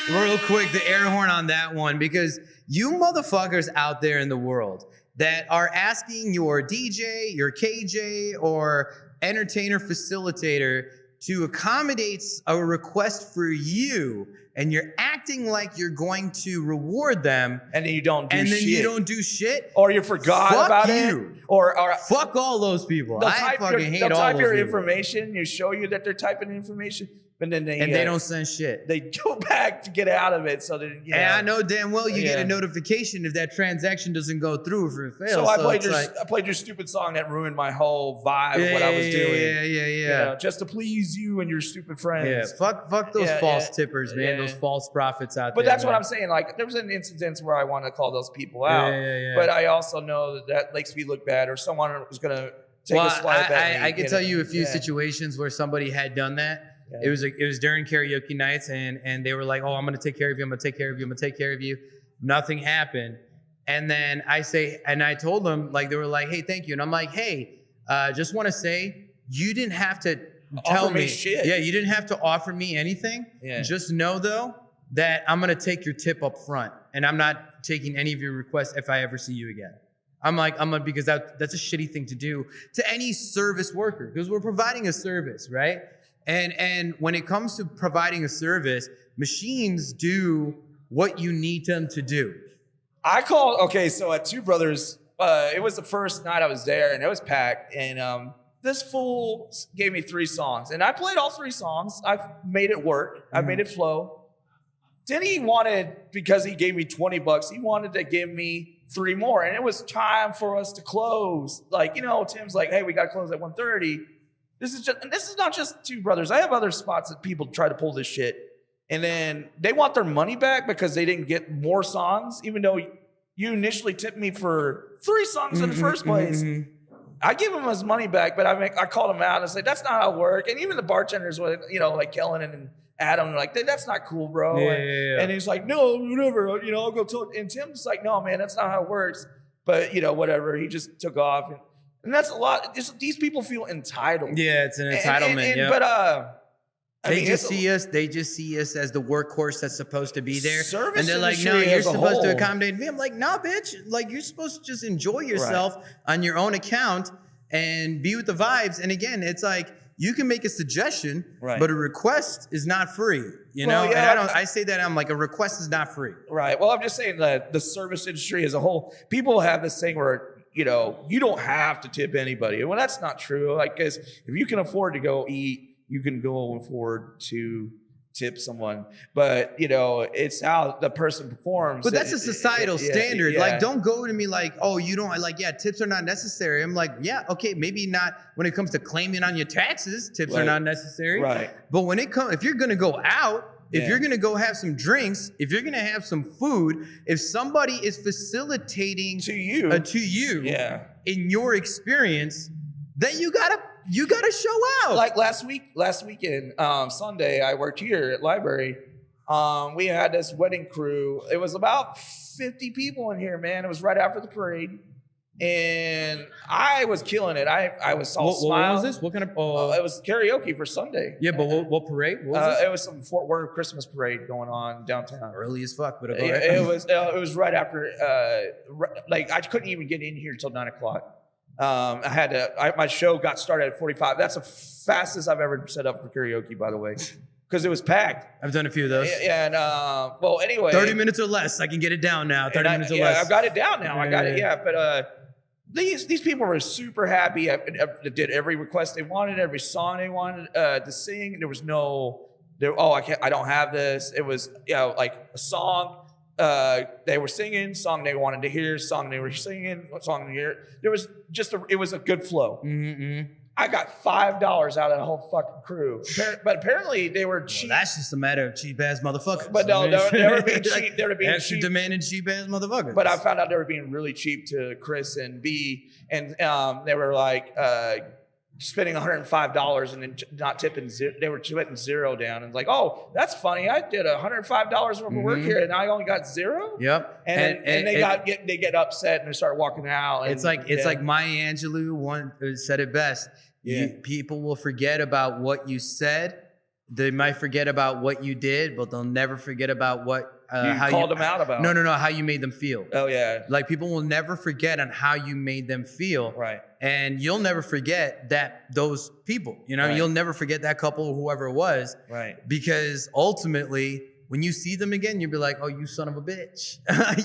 real quick the air horn on that one, because you motherfuckers out there in the world that are asking your DJ, your KJ, or entertainer facilitator to accommodate a request for you, and you're acting like you're going to reward them, And then you don't do and then shit. you don't do shit, Or you forgot Fuck about you. it. Or fuck all those people. they'll I type fucking hate they'll all type those your people. information. You show you that they're typing information, but then they don't send shit. They go back to get out of it. So that you know. And I know damn well you get Yeah. a notification if that transaction doesn't go through, if it fails. So I played it's I played your stupid song that ruined my whole vibe of what I was doing. Yeah. You know, just to please you and your stupid friends. Yeah, fuck those Yeah, false yeah. tippers, man. Yeah. Those false prophets out But there. that's what man. I'm saying. Like, there was an incident where I want to call those people out. Yeah. But I also know that makes me look bad, or someone was going to take a swipe at me. I can tell you a few Yeah. situations where somebody had done that. Yeah. It was during karaoke nights, and they were like, "Oh, I'm gonna take care of you. I'm gonna take care of you. I'm gonna take care of you." Nothing happened, and then I told them, like, they were like, "Hey, thank you," and I'm like, "Hey, just want to say you didn't have to tell Offer me shit. Yeah, you didn't have to offer me anything. Yeah. Just know though that I'm gonna take your tip up front, and I'm not taking any of your requests if I ever see you again." I'm like, because that's a shitty thing to do to any service worker, because we're providing a service, right? And when it comes to providing a service, machines do what you need them to do. I called, so at Two Brothers, it was the first night I was there, and it was packed, and this fool gave me 3 songs, and I played all 3 songs. I made it work. I made it flow. Then he wanted, because he gave me $20, he wanted to give me 3 more, and it was time for us to close. Like, you know, Tim's like, "Hey, we got to close at 1:30. This is not just Two Brothers. I have other spots that people try to pull this shit, and then they want their money back because they didn't get more songs, even though you initially tipped me for 3 songs in the first place. I give him his money back, but I called him out and I said, "That's not how it works." And even the bartenders, you know, like Kellen and Adam, were like, "That's not cool, bro." Yeah. And he's like, "No, whatever. You know, I'll go tell." And Tim's like, "No, man, that's not how it works." But you know, whatever. He just took off, and that's a lot. These people feel entitled. Yeah, it's an entitlement. Yeah. But They just see us as the workhorse that's supposed to be there. Service And they're like, "No, industry you're as a supposed to whole." accommodate me." I'm like, "Nah, bitch. Like, you're supposed to just enjoy yourself on your own account and be with the vibes." And again, it's like, you can make a suggestion, Right. but a request is not free. You know, Well, yeah, and I say that I'm like a request is not free. Right. Well, I'm just saying that the service industry as a whole, people have this thing where, you don't have to tip anybody. Well, that's not true. Like, 'cause if you can afford to go eat, you can go afford to tip someone. But, it's how the person performs. But that's a societal standard. yeah. Like, don't go to me like, oh, you don't like, yeah, tips are not necessary. I'm like, yeah, okay, maybe not when it comes to claiming on your taxes, tips are Right. not necessary. Right. But when it comes, if you're gonna go out, if Yeah. you're gonna go have some drinks, if you're gonna have some food, if somebody is facilitating To you. to you Yeah. in your experience, then you gotta show out. Like last weekend, Sunday, I worked here at library. We had this wedding crew. It was about 50 people in here, man. It was right after the parade. And I was killing it. I was all what smiles. was this? What kind of? It was karaoke for Sunday. Yeah, but what parade? What was It was some Fort Worth Christmas parade going on downtown. early as fuck, but It was right after. I couldn't even get in here until 9:00. My show got started at 45. That's the fastest I've ever set up for karaoke, by the way, because it was packed. I've done a few of those. And well, anyway, 30 minutes or less. I can get it down now. 30 minutes or yeah, less. I've got it down now. I got it. Yeah. Yeah, but these people were super happy. I did every request they wanted, every song they wanted to sing. There was no, I don't have this. It was like a song. They were singing, song they wanted to hear, song they were singing, song to hear. There was it was a good flow. Mm-hmm. I got $5 out of the whole fucking crew, but apparently they were cheap. Well, that's just a matter of cheap ass motherfuckers. But no, they were being cheap. They were being extra cheap. demanding cheap ass motherfuckers. But I found out they were being really cheap to Chris and B, and they were like spending $105 and then not tipping zero. They were putting zero down, and like, oh, that's funny. I did $105 worth of work here, and I only got zero. Yep. And they get upset and they start walking out. And, It's like Maya Angelou said it best. Yeah. People will forget about what you said. They might forget about what you did, but they'll never forget about what how called them out about. No, how you made them feel. Oh yeah. Like people will never forget on how you made them feel. Right. And you'll never forget those people. Right. You'll never forget that couple or whoever it was. Right. Because ultimately, when you see them again, you'll be like, "Oh, you son of a bitch!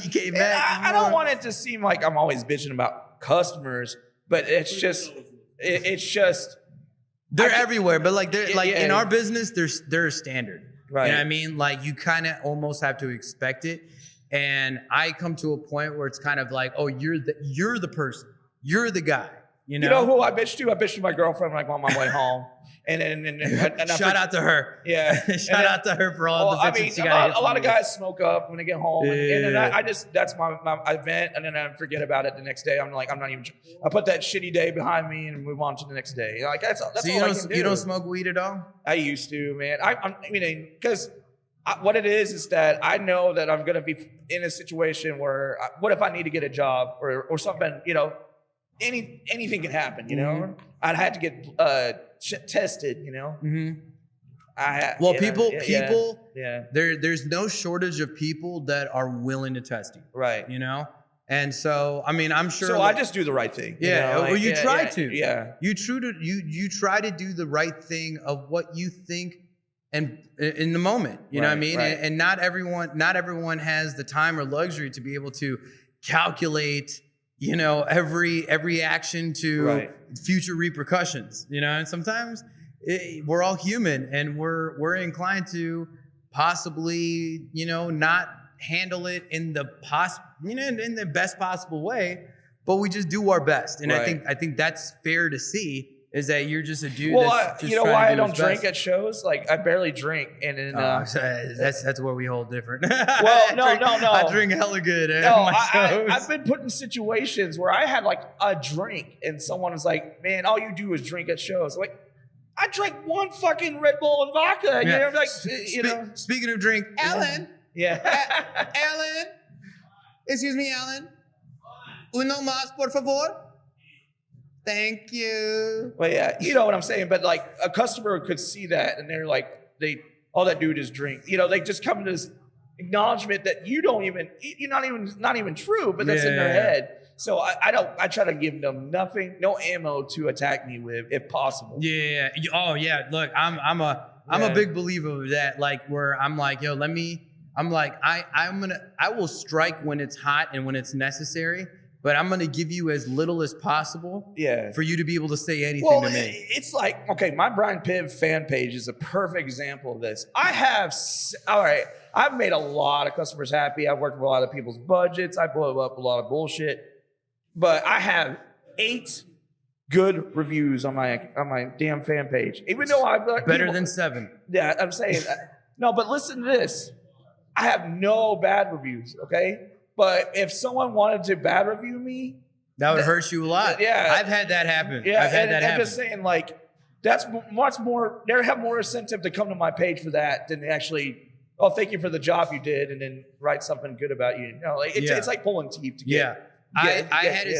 You came back." I don't want it to seem like I'm always bitching about customers, but it's just they're everywhere. But like they're like yeah. in our business, they're a standard. Right. You know what I mean? Like you kind of almost have to expect it. And I come to a point where it's kind of like, oh, you're the person, you're the guy. You know who I bitched to? I bitched to my girlfriend when I go on my way home. And shout out to her. Yeah. Shout out to her for all the bitches she got. A lot of guys smoke up when they get home. And then I just, that's my event. And then I forget about it the next day. I'm like, I put that shitty day behind me and move on to the next day. Like that's So all I can do. You don't smoke weed at all? I used to, man. I mean, because what it is that I know that I'm going to be in a situation where, what if I need to get a job or something, anything can happen, Mm-hmm. I'd had to get tested, Mm-hmm. people. There's no shortage of people that are willing to test you. Right. And so, I mean, I'm sure. So I just do the right thing. Yeah. You try to. Yeah. You try to do the right thing of what you think and in the moment, you know what I mean? Right. And not everyone has the time or luxury to be able to calculate, every action to future repercussions, and sometimes we're all human and we're inclined to possibly, not handle it in the in the best possible way, but we just do our best. And I think that's fair to see. Is that you're just a dude? That's just why I don't drink at shows? Like I barely drink, and then that's where we hold different. Well, no. I drink hella good. I've been put in situations where I had like a drink, and someone was like, "Man, all you do is drink at shows." Like, I drank one fucking Red Bull and vodka. Yeah. Speaking of drink, Alan. Yeah. Alan. Excuse me, Alan. Uno más, por favor. Thank you. Well, yeah, you know what I'm saying. But like a customer could see that, and they're like, all that dude is drink. They just come to this acknowledgement that you're not even true, but that's in their head. So I try to give them no ammo to attack me with, if possible. Yeah. Oh yeah. Look, I'm a big believer of that. Like where I'm like, yo, I will strike when it's hot and when it's necessary, but I'm gonna give you as little as possible. Yeah. For you to be able to say anything to me. It's like, okay, my Brian Pibb fan page is a perfect example of this. I've made a lot of customers happy. I've worked with a lot of people's budgets. I blow up a lot of bullshit. But I have 8 good reviews on my damn fan page. Even though I've better than 7. Yeah, I'm saying that. No, but listen to this. I have no bad reviews, okay? But if someone wanted to bad review me, that would hurt you a lot. Yeah. I've had that happen. Yeah, I've had that happen. I'm just saying, like, that's much more, they have more incentive to come to my page for that than actually, oh, thank you for the job you did, and then write something good about you. No, like, it's like pulling teeth to get. I had a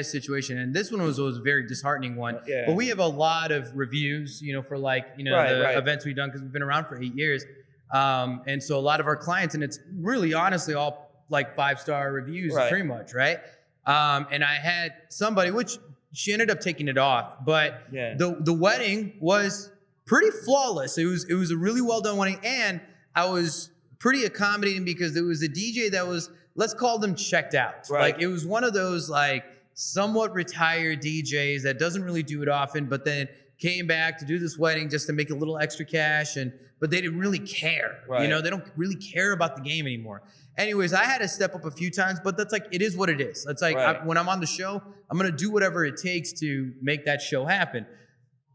situation, and this one was a very disheartening one. Yeah. But we have a lot of reviews, for like, the events we've done because we've been around for 8 years. And so a lot of our clients, and it's really honestly all like 5-star reviews, pretty much, right? And I had somebody, which she ended up taking it off, but the wedding was pretty flawless. It was a really well done wedding, and I was pretty accommodating because there was a DJ that was, let's call them checked out. Right. Like it was one of those like somewhat retired DJs that doesn't really do it often, but then came back to do this wedding just to make a little extra cash, but they didn't really care. Right. They don't really care about the game anymore. Anyways, I had to step up a few times, but that's like, it is what it is. It's like when I'm on the show, I'm going to do whatever it takes to make that show happen.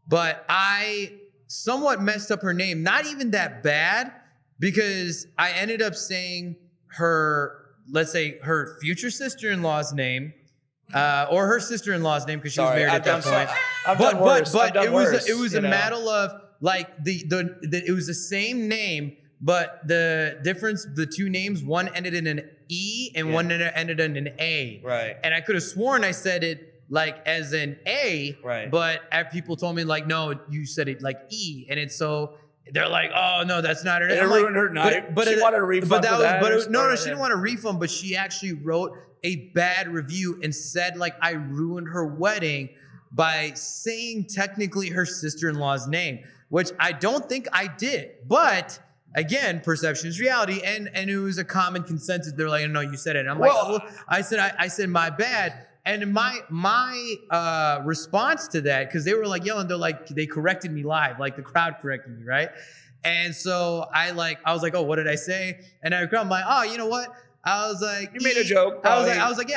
But I somewhat messed up her name, not even that bad, because I ended up saying let's say her future sister-in-law's name, or her sister-in-law's name because she was married at that point. But it was a matter of like it was the same name, but the difference, the two names, one ended in an E and one ended in an A. Right. And I could have sworn I said it like as an A, but people told me like, no, you said it like E, and it's so. They're like, oh no, that's not her name. It ruined her night. But she wanted a refund. No, she didn't want a refund. But she actually wrote a bad review and said like I ruined her wedding by saying technically her sister-in-law's name, which I don't think I did. But again, perception is reality, and it was a common consensus. They're like, no, you said it. And I'm like, I said my bad. And my response to that, because they were like yelling, they're like, they corrected me live, like the crowd corrected me, right? And so I was like, oh, what did I say? And I'm like, oh, you know what? I was like, you made a joke. I was like,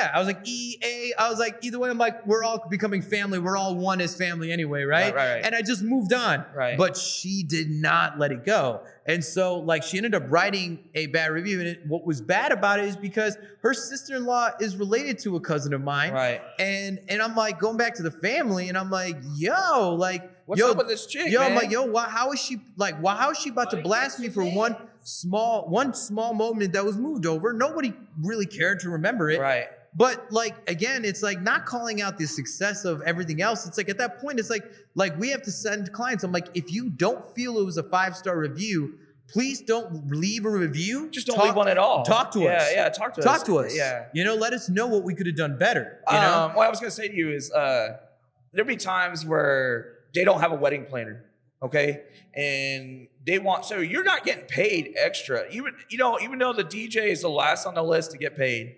EA. I was like, either way, I'm like, we're all becoming family. We're all one as family anyway, right? Right. And I just moved on. Right. But she did not let it go. And so like she ended up writing a bad review. And what was bad about it is because her sister-in-law is related to a cousin of mine. Right. And I'm like going back to the family, and I'm like, yo, like, what's up with this chick? Yo, man? I'm like, yo, how is she about to blast me for one small moment that was moved over? Nobody really cared to remember it. Right. But like, again, it's like not calling out the success of everything else. It's like at that point, it's like we have to send clients. I'm like, if you don't feel it was a 5-star review, please don't leave a review. Just don't leave one at all. Talk to us. Yeah, talk to us. Talk to us. Yeah. Let us know what we could have done better. What I was gonna say to you is there'll be times where they don't have a wedding planner, okay? And they want, so you're not getting paid extra. Even though the DJ is the last on the list to get paid.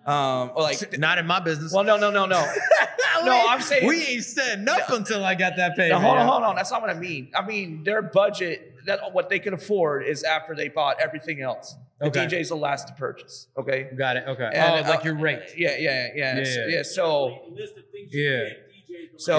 Like not in my business. Well, no. No, I'm saying we ain't setting up until I got that paid. No, hold on. That's not what I mean. I mean their budget, what they can afford is after they bought everything else. The DJ's the last to purchase. Okay. Got it. Okay. And, like your rate. Yeah. So. Yeah. So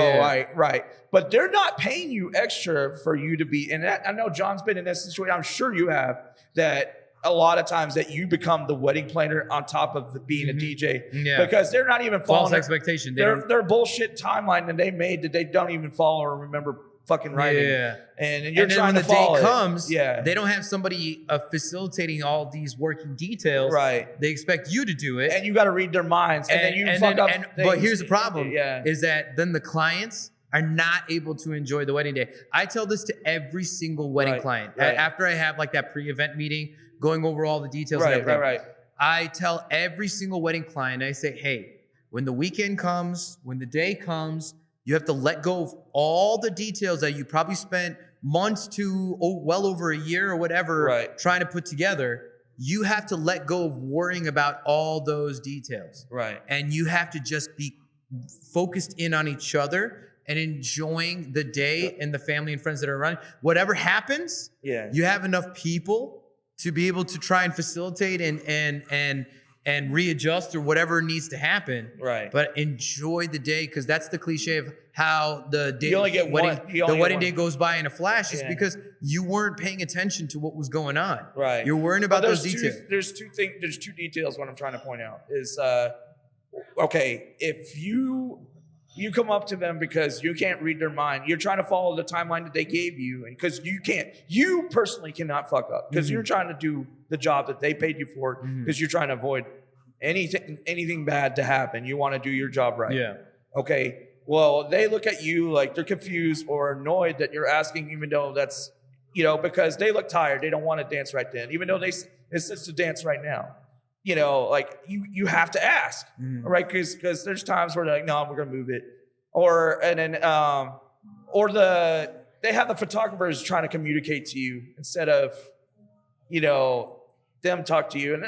right. But they're not paying you extra for you to be in that. I know John's been in this situation. I'm sure you have, that a lot of times that you become the wedding planner on top of being a DJ. Yeah. Because they're not even following false expectation. Their bullshit timeline that they made that they don't even follow or remember fucking writing. Yeah. And you're trying to follow it. When the day comes, they don't have somebody facilitating all these working details. Right. They expect you to do it. And you got to read their minds. And then you fuck up things. But here's the problem is that then the clients are not able to enjoy the wedding day. I tell this to every single wedding client. After I have like that pre-event meeting, going over all the details and everything. I tell every single wedding client, I say, hey, when the weekend comes, when the day comes, you have to let go of all the details that you probably spent months to well over a year or whatever trying to put together. You have to let go of worrying about all those details. Right. And you have to just be focused in on each other and enjoying the day and the family and friends that are around. Whatever happens, you have enough people to be able to try and facilitate and readjust or whatever needs to happen. Right. But enjoy the day, because that's the cliche of how the day You only get the wedding day goes by in a flash is because you weren't paying attention to what was going on. Right. You're worrying about those details. There's two details what I'm trying to point out is okay, if you come up to them because you can't read their mind, you're trying to follow the timeline that they gave you, and because you personally cannot fuck up because you're trying to do the job that they paid you for, because you're trying to avoid anything bad to happen. You want to do your job right. Yeah. Okay. Well, they look at you like they're confused or annoyed that you're asking, even though that's, because they look tired. They don't want to dance right then, even though it says to dance right now. Like you have to ask, right? Because there's times where they're like, no, we're gonna move it, they have the photographers trying to communicate to you instead of, them talk to you, and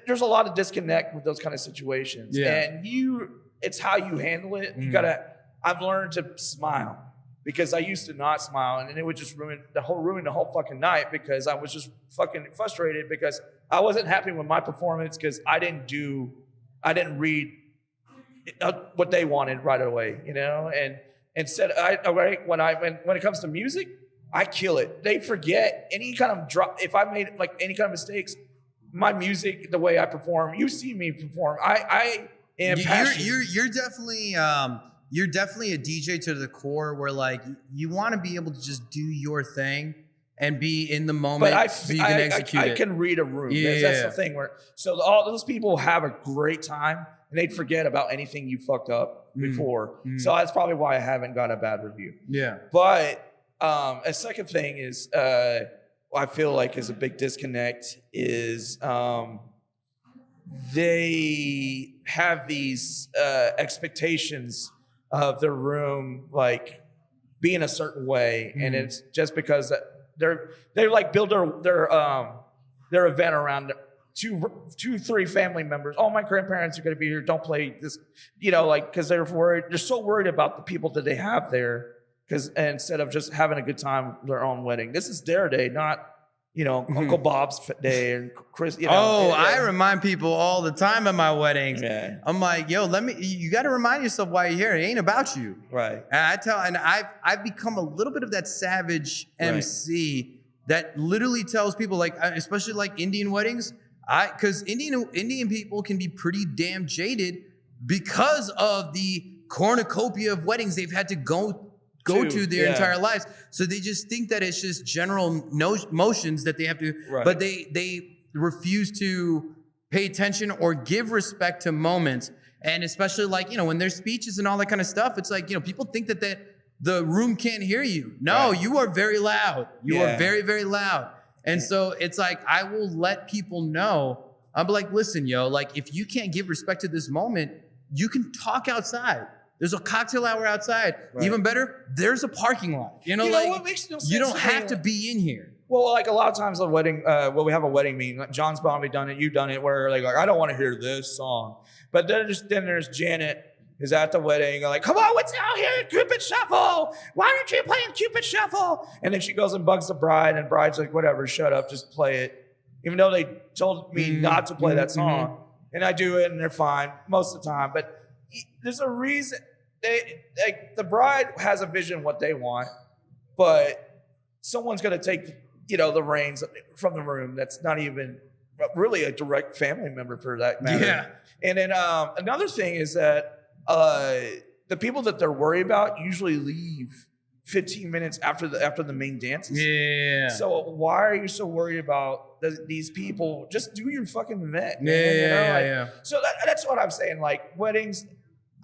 there's a lot of disconnect with those kind of situations. Yeah. And it's how you handle it. You I've learned to smile, because I used to not smile, and then it would just ruin the whole fucking night, because I was just fucking frustrated because I wasn't happy with my performance because I didn't read what they wanted right away, and instead when it comes to music, I kill it. They forget any kind of drop. If I made like any kind of mistakes, my music, the way I perform, you see me perform. I am passionate. You're definitely a DJ to the core, where like you want to be able to just do your thing and be in the moment, so you can execute it. I can read a room. That's the thing so all those people have a great time and they'd forget about anything you fucked up before. So that's probably why I haven't got a bad review. Yeah. But a second thing is, I feel like is a big disconnect is they have these expectations of their room like being a certain way, and it's just because they like build their event around two, 3 family members. Oh, my grandparents are going to be here. Don't play this, because they're worried. They're so worried about the people that they have there, because instead of just having a good time with their own wedding, this is their day, not Uncle Bob's day and Chris. I remind people all the time at my weddings. Yeah. I'm like, yo, you got to remind yourself why you're here. It ain't about you. Right. And I've become a little bit of that savage MC that literally tells people, like, especially like Indian weddings, because Indian people can be pretty damn jaded because of the cornucopia of weddings they've had to go to their entire lives. So they just think that it's just general motions that they have to, but they refuse to pay attention or give respect to moments. And especially like, when there's speeches and all that kind of stuff, it's like, people think that the room can't hear you. No, you are very loud. You are very, very loud. And so it's like, I will let people know, I'm like, listen, like if you can't give respect to this moment, you can talk outside. There's a cocktail hour outside. Right. Even better, there's a parking lot. What makes no sense, you don't have to be in here. Well, like a lot of times a wedding, we have a wedding meeting. Like John's probably done it. You've done it, where like I don't want to hear this song. But then there's Janet is at the wedding, like, come on, what's out here? Cupid Shuffle. Why aren't you playing Cupid Shuffle? And then she goes and bugs the bride, and bride's like, whatever, shut up, just play it. Even though they told me not to play that song, and I do it, and they're fine most of the time. But there's a reason. The bride has a vision what they want, but someone's going to take the reins from the room that's not even really a direct family member for that matter. Yeah. And then another thing is that the people that they're worried about usually leave 15 minutes after the main dances. Yeah. So why are you so worried about these people? Just do your fucking event. Yeah. So that's what I'm saying. Like weddings,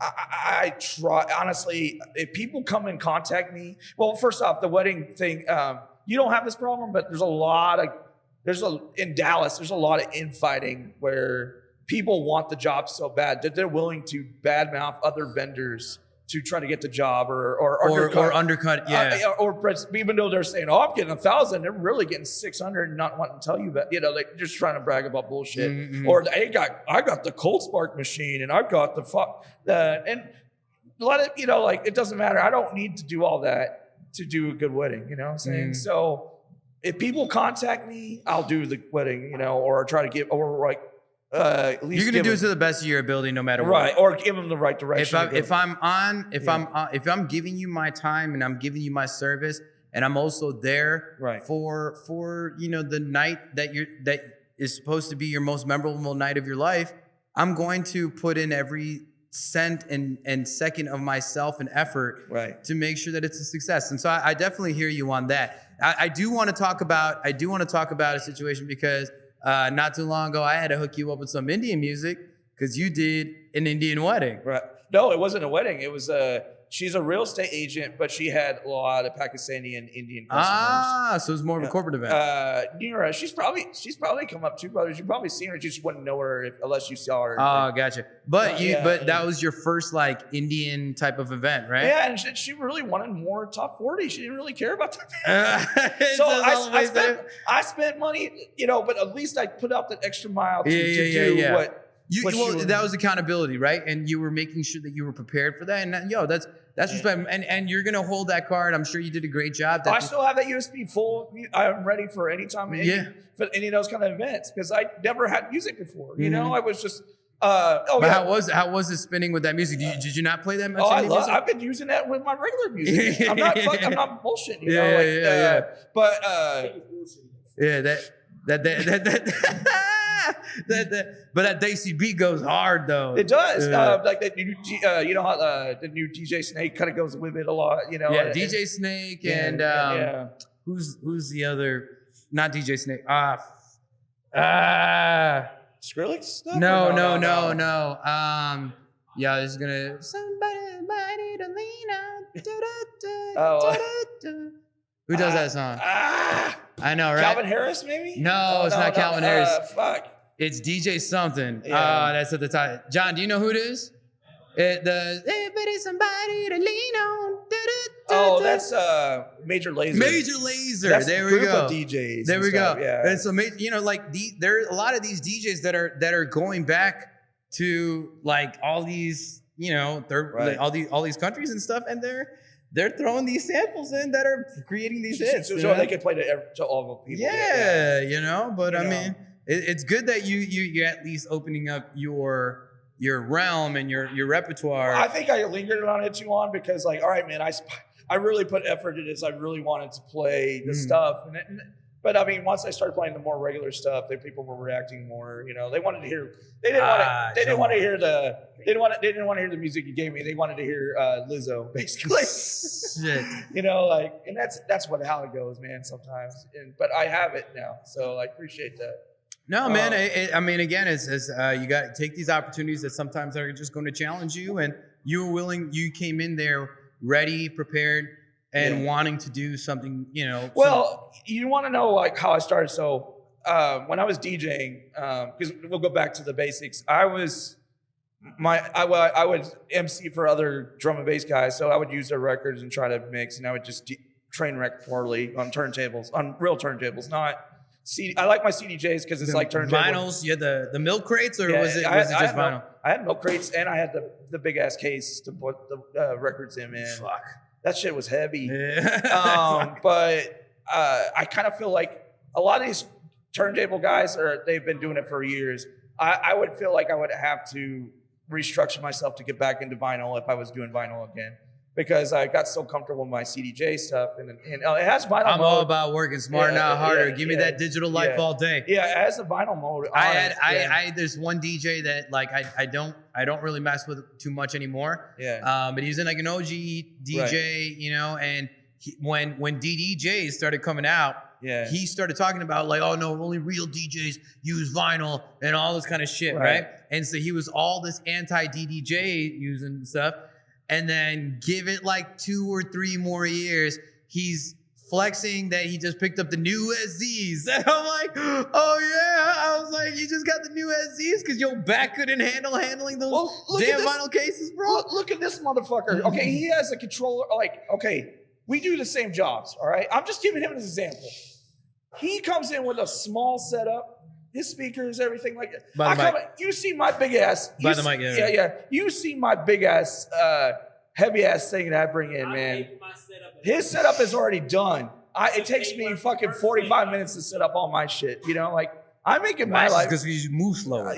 I try, honestly, if people come and contact me, well, first off, the wedding thing, you don't have this problem, but there's a lot of in Dallas, there's a lot of infighting where people want the job so bad that they're willing to badmouth other vendors to try to get the job or undercut. Yeah. Even though they're saying, "Oh, I'm getting 1,000," they're really getting 600 and not wanting to tell you that. Like just trying to brag about bullshit. Mm-hmm. Or I got the cold spark machine and I've got and a lot of like it doesn't matter. I don't need to do all that to do a good wedding. You know what I'm saying? Mm-hmm. So if people contact me, I'll do the wedding. Or try to get at least You're gonna do it to the best of your ability, no matter what. Right, or give them the right direction. If I'm giving you my time and I'm giving you my service, and I'm also there for the night that is supposed to be your most memorable night of your life, I'm going to put in every cent and second of myself and effort to make sure that it's a success. And so I definitely hear you on that. I do want to talk about a situation because not too long ago I had to hook you up with some Indian music because you did an Indian wedding. Right. No, it wasn't a wedding. It was she's a real estate agent, but she had a lot of Pakistani and Indian customers. So it was more of a corporate event. Nira, she's probably come up too, brothers. You've probably seen her. You just wouldn't know her unless you saw her. Oh, gotcha. But that was your first like Indian type of event, right? Yeah, and she really wanted more top 40. She didn't really care about that. So I spent money, but at least I put out that extra mile to do what. That was accountability, right? And you were making sure that you were prepared for that. And that's respect. And you're gonna hold that card. I'm sure you did a great job. I still have that USB full. I'm ready for any time, for any of those kind of events because I never had music before. I was just. How was it spinning with that music? Did you not play that much? I've been using that with my regular music. I'm not bullshitting. But but that Daisy beat goes hard though. It does. Like that new, how the new DJ Snake kind of goes with it a lot. Yeah, DJ Snake and who's the other? Not DJ Snake. Skrillex stuff? No. Yeah, this is gonna somebody to lean on. Who does that song? I know, right? Calvin Harris, maybe? No, it's not Calvin Harris. Fuck. It's DJ something. That's at the top. John, do you know who it is? Everybody, somebody to lean on. That's Major Lazer. Major Lazer. That's there we group go. Of DJs. There we stuff. go. Yeah. And so, there are a lot of these DJs that are going back to like all these, all these countries and stuff, and they're throwing these samples in that are creating these hits. So they can play to all the people. But I mean, it's good that you're at least opening up your realm and your repertoire. I think I lingered on it too long because, all right, man, I really put effort into this. I really wanted to play the stuff, but I mean, once I started playing the more regular stuff, people were reacting more. They wanted to hear. They didn't want to hear the music you gave me. They wanted to hear Lizzo, basically. Shit. And that's how it goes, man. Sometimes, but I have it now, so I appreciate that. No, man. I mean, again, it's you got to take these opportunities that sometimes are just going to challenge you, and you were willing. You came in there ready, prepared, and wanting to do something. Well, you want to know how I started. So when I was DJing, because we'll go back to the basics. I would MC for other drum and bass guys, so I would use their records and try to mix, and I would just train wreck poorly on real turntables, not. I like my CDJs because it's like turntable. Vinyls, you had the milk crates, or was it just vinyl? I had milk crates, and I had the big ass case to put the records in, man. Fuck. That shit was heavy. But I kind of feel like a lot of these turntable guys they've been doing it for years. I would feel like I would have to restructure myself to get back into vinyl if I was doing vinyl again. Because I got so comfortable with my CDJ stuff, and it has vinyl mode. I'm all about working smart, not harder. Give me that digital life all day. Yeah, it has a vinyl mode. There's one DJ that I don't really mess with too much anymore. Yeah. But he's in like an OG DJ, and when DDJs started coming out, he started talking about like, oh no, only real DJs use vinyl and all this kind of shit, right? And so he was all this anti-DDJ using stuff. And then give it like 2 or 3 more years, he's flexing that he just picked up the new SZs. And I'm like, oh yeah. I was like, you just got the new SZs because your back couldn't handling those damn vinyl cases, bro. Look at this motherfucker. Okay, he has a controller. Like, okay, we do the same jobs, all right? I'm just giving him an example. He comes in with a small setup. His speakers, everything like that. You see my big ass. By the mic, yeah. You see my big ass, heavy ass thing that I bring in, man. His setup is already done. It takes me fucking 45 minutes to set up all my shit. You know, like I'm making my life because you move slower.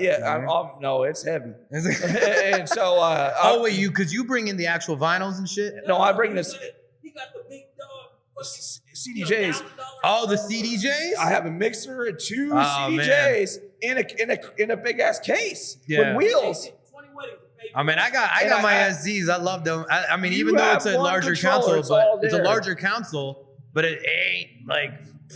No, it's heavy. And so, because you bring in the actual vinyls and shit. No, I bring this. He got the big dog. CDJs. Oh, the CDJs? I have a mixer and two CDJs in a big ass case with wheels. I mean, I got my SZs. I love them. I mean, even though it's a larger console, but it's a larger console, but it ain't like.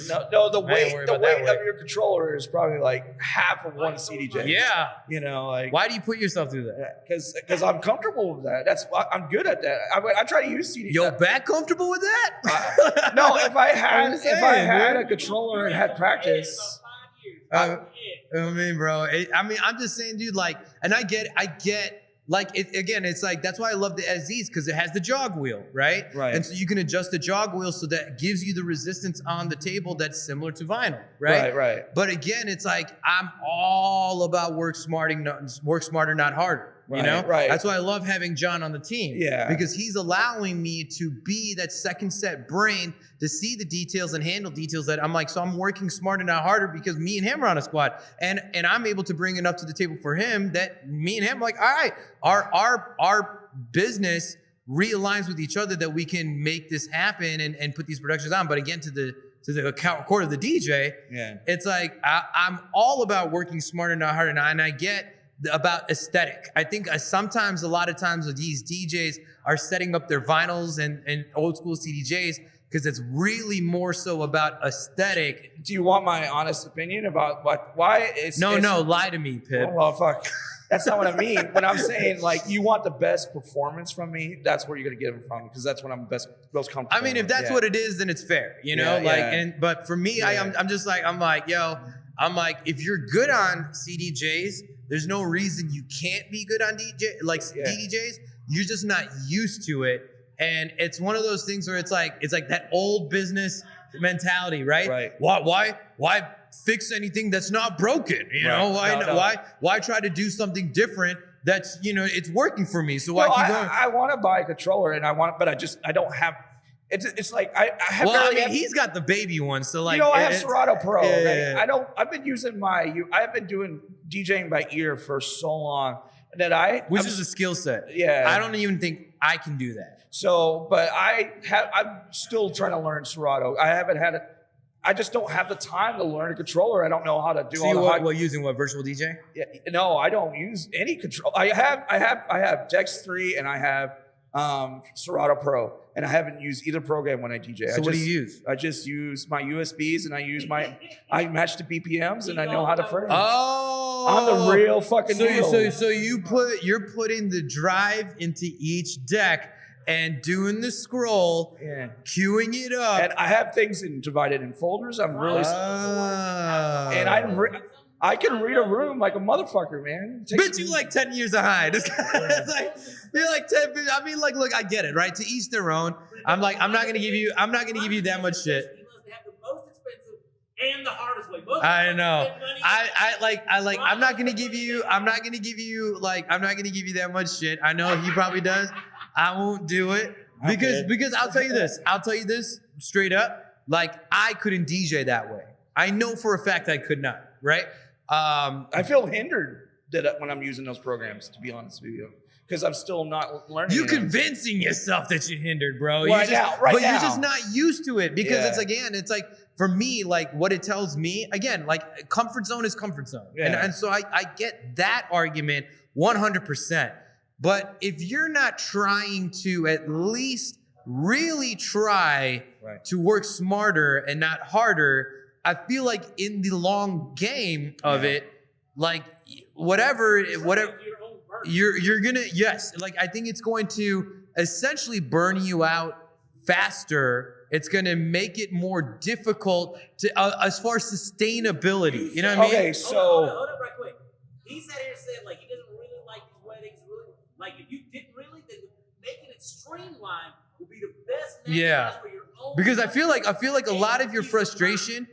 No, the weight of your controller is probably like half of one CDJ. Yeah, you know, like why do you put yourself through that? Because I'm comfortable with that. I'm good at that. I try to use CDJ. Your back comfortable with that? No, if I had a controller and had practice. I mean, bro. I'm just saying, dude. Like, and I get. Like, again, it's like, that's why I love the SZs, because it has the jog wheel, right? Right. And so you can adjust the jog wheel so that gives you the resistance on the table that's similar to vinyl, right? Right. But again, it's like, I'm all about work smarter, not harder. You know? Right. That's why I love having John on the team. Yeah. Because he's allowing me to be that second set brain to see the details and handle details that I'm like, so I'm working smarter, not harder, because me and him are on a squad. And I'm able to bring enough to the table for him that me and him are like, all right, our business realigns with each other that we can make this happen and put these productions on. But again, to the core of the DJ, it's like, I'm all about working smarter, not harder. And I get about aesthetic. I think sometimes, a lot of times with these DJs are setting up their vinyls and old school CDJs because it's really more so about aesthetic. Do you want my honest opinion about why it's... No, lie to me, Pibb. Well, fuck. That's not what I mean. When I'm saying, like, you want the best performance from me, that's where you're going to get them from, because that's when I'm most comfortable. I mean, if that's what it is, then it's fair, you know? But for me, I'm just like, if you're good on CDJs, there's no reason you can't be good on DDJs. You're just not used to it. And it's one of those things where it's like that old business mentality, right? Right. Why fix anything that's not broken? You know, why try to do something different that's, you know, it's working for me. So why keep going? I want to buy a controller but I don't have. It's like I have. Well, I mean, he's got the baby one, so like, you know, I have Serato Pro. Yeah. I've been using I've been doing DJing by ear for so long that which is a skill set. Yeah, I don't even think I can do that. So, but I'm still trying to learn Serato. I haven't had it. I just don't have the time to learn a controller. I don't know how to do all the using virtual DJ? Yeah, no, I don't use any control. I have Dex 3 and I have Serato Pro, and I haven't used either program when I DJ. So what do you use? I just use my USBs and I match the BPMs and I know how to frame. Oh, I'm the real fucking deal. So you're putting the drive into each deck and doing the scroll, queuing it up. And I have things divided in folders. I'm really and I can read a room like a motherfucker, man. Bitch, you like 10 years behind. It's like, you're like 10. I mean, like, look, I get it, right? To each their own. I'm not gonna give you that much shit. He must have the most expensive and the hardest way. I know. I'm not gonna give you that much shit. I know he probably does. I won't do it because I'll tell you this straight up. Like, I couldn't DJ that way. I know for a fact I could not, right? I feel hindered when I'm using those programs, to be honest with you, because I'm still not learning. You're convincing yourself that you're hindered, bro. You're just not used to it because it's like for me, like what it tells me, again, like comfort zone is comfort zone. Yeah. And so I get that argument 100%. But if you're not trying to at least really try to work smarter and not harder, I feel like in the long game of it, like whatever you're gonna, like I think it's going to essentially burn you out faster it's going to make it more difficult to as far as sustainability. You know what I mean? Okay, so hold up right quick. He sat here and said like he doesn't really like these weddings. Really, like if you didn't really, then making it streamlined would be the best. Yeah. For your own Because I feel like a lot of your frustration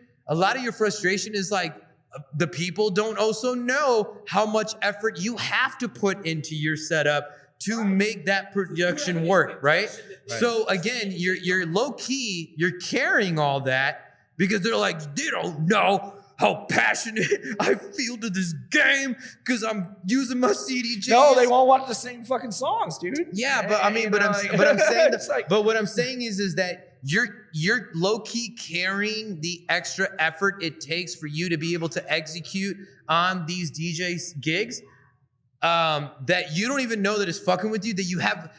is like the people don't also know how much effort you have to put into your setup to make that production work, right? So again, you're low key, you're carrying all that because they're like, they don't know how passionate I feel to this game because I'm using my CDJs. no, they won't want the same fucking songs, dude. Yeah, but I mean, but I'm saying, but what I'm saying is that you're low key carrying the extra effort it takes for you to be able to execute on these DJ gigs. That you don't even know that it's fucking with you. That you have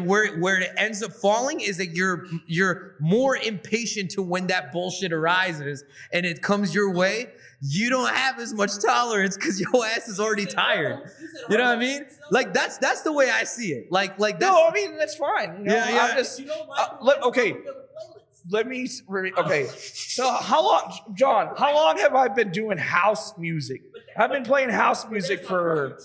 where it ends up falling is that you're more impatient to when that bullshit arises and it comes your way. You don't have as much tolerance because your ass is already tired. You know what I mean? Like that's the way I see it. Like that's, No, I mean that's fine. You know, Yeah, yeah. I'm just, You don't like okay. Let me. Okay. So how long, John? How long have I been doing house music? I've been playing house music for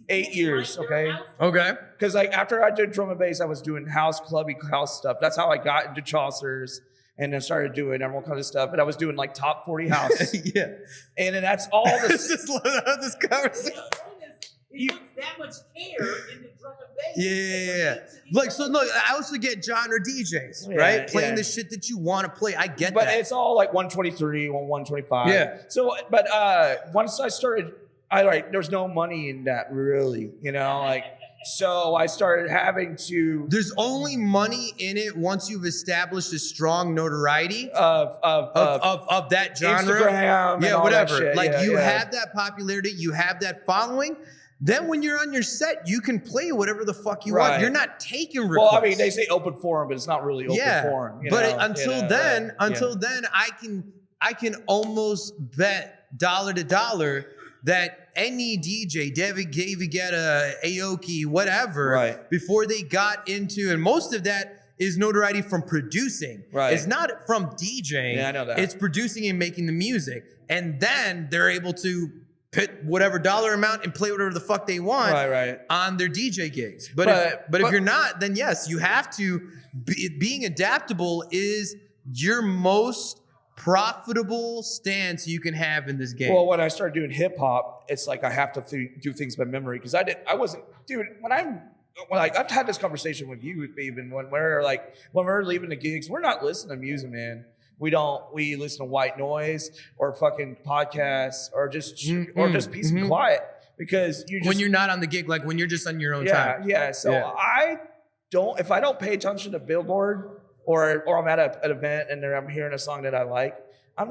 8 years. Okay. okay. Because like after I did drum and bass, I was doing house, clubby house stuff. That's how I got into Chaucer's and then started doing all kind of stuff. And I was doing like top 40 house. Yeah. And then that's all It's this. just love this conversation. He puts that much care into drum and bass. Yeah. Look, so look, I also get genre DJs, Yeah, right? Playing yeah. the shit that you want to play. I get But that. it's all like 123, 125. Yeah. So, but once I started, there's no money in that really, you know, like, so I started having to. There's only money in it once you've established a strong notoriety Of that genre. Instagram, and Yeah, all that whatever. shit. Like Yeah, you yeah. have that popularity, you have that following. Then when you're on your set, you can play whatever the fuck you want. Right. You're not taking requests. Well, I mean, they say open forum, but it's not really open forum. You but know? until then, I can almost bet dollar to dollar that any DJ, David Guetta, Aoki, whatever, Right. before they got into, and most of that is notoriety from producing. Right. It's not from DJing. Yeah, I know that. It's producing and making the music. And then they're able to put whatever dollar amount and play whatever the fuck they want Right. on their DJ gigs. But But if you're not, then yes, you have to. Being adaptable is your most profitable stance you can have in this game. Well, when I started doing hip hop, it's like I have to do things by memory because I wasn't, dude. I've had this conversation with you, even when we're leaving the gigs, we're not listening to music, man. We listen to white noise or fucking podcasts or just peace and quiet because when you're not on the gig, like when you're just on your own yeah, time. Yeah. So if I don't pay attention to Billboard or I'm at an event and I'm hearing a song that I like, I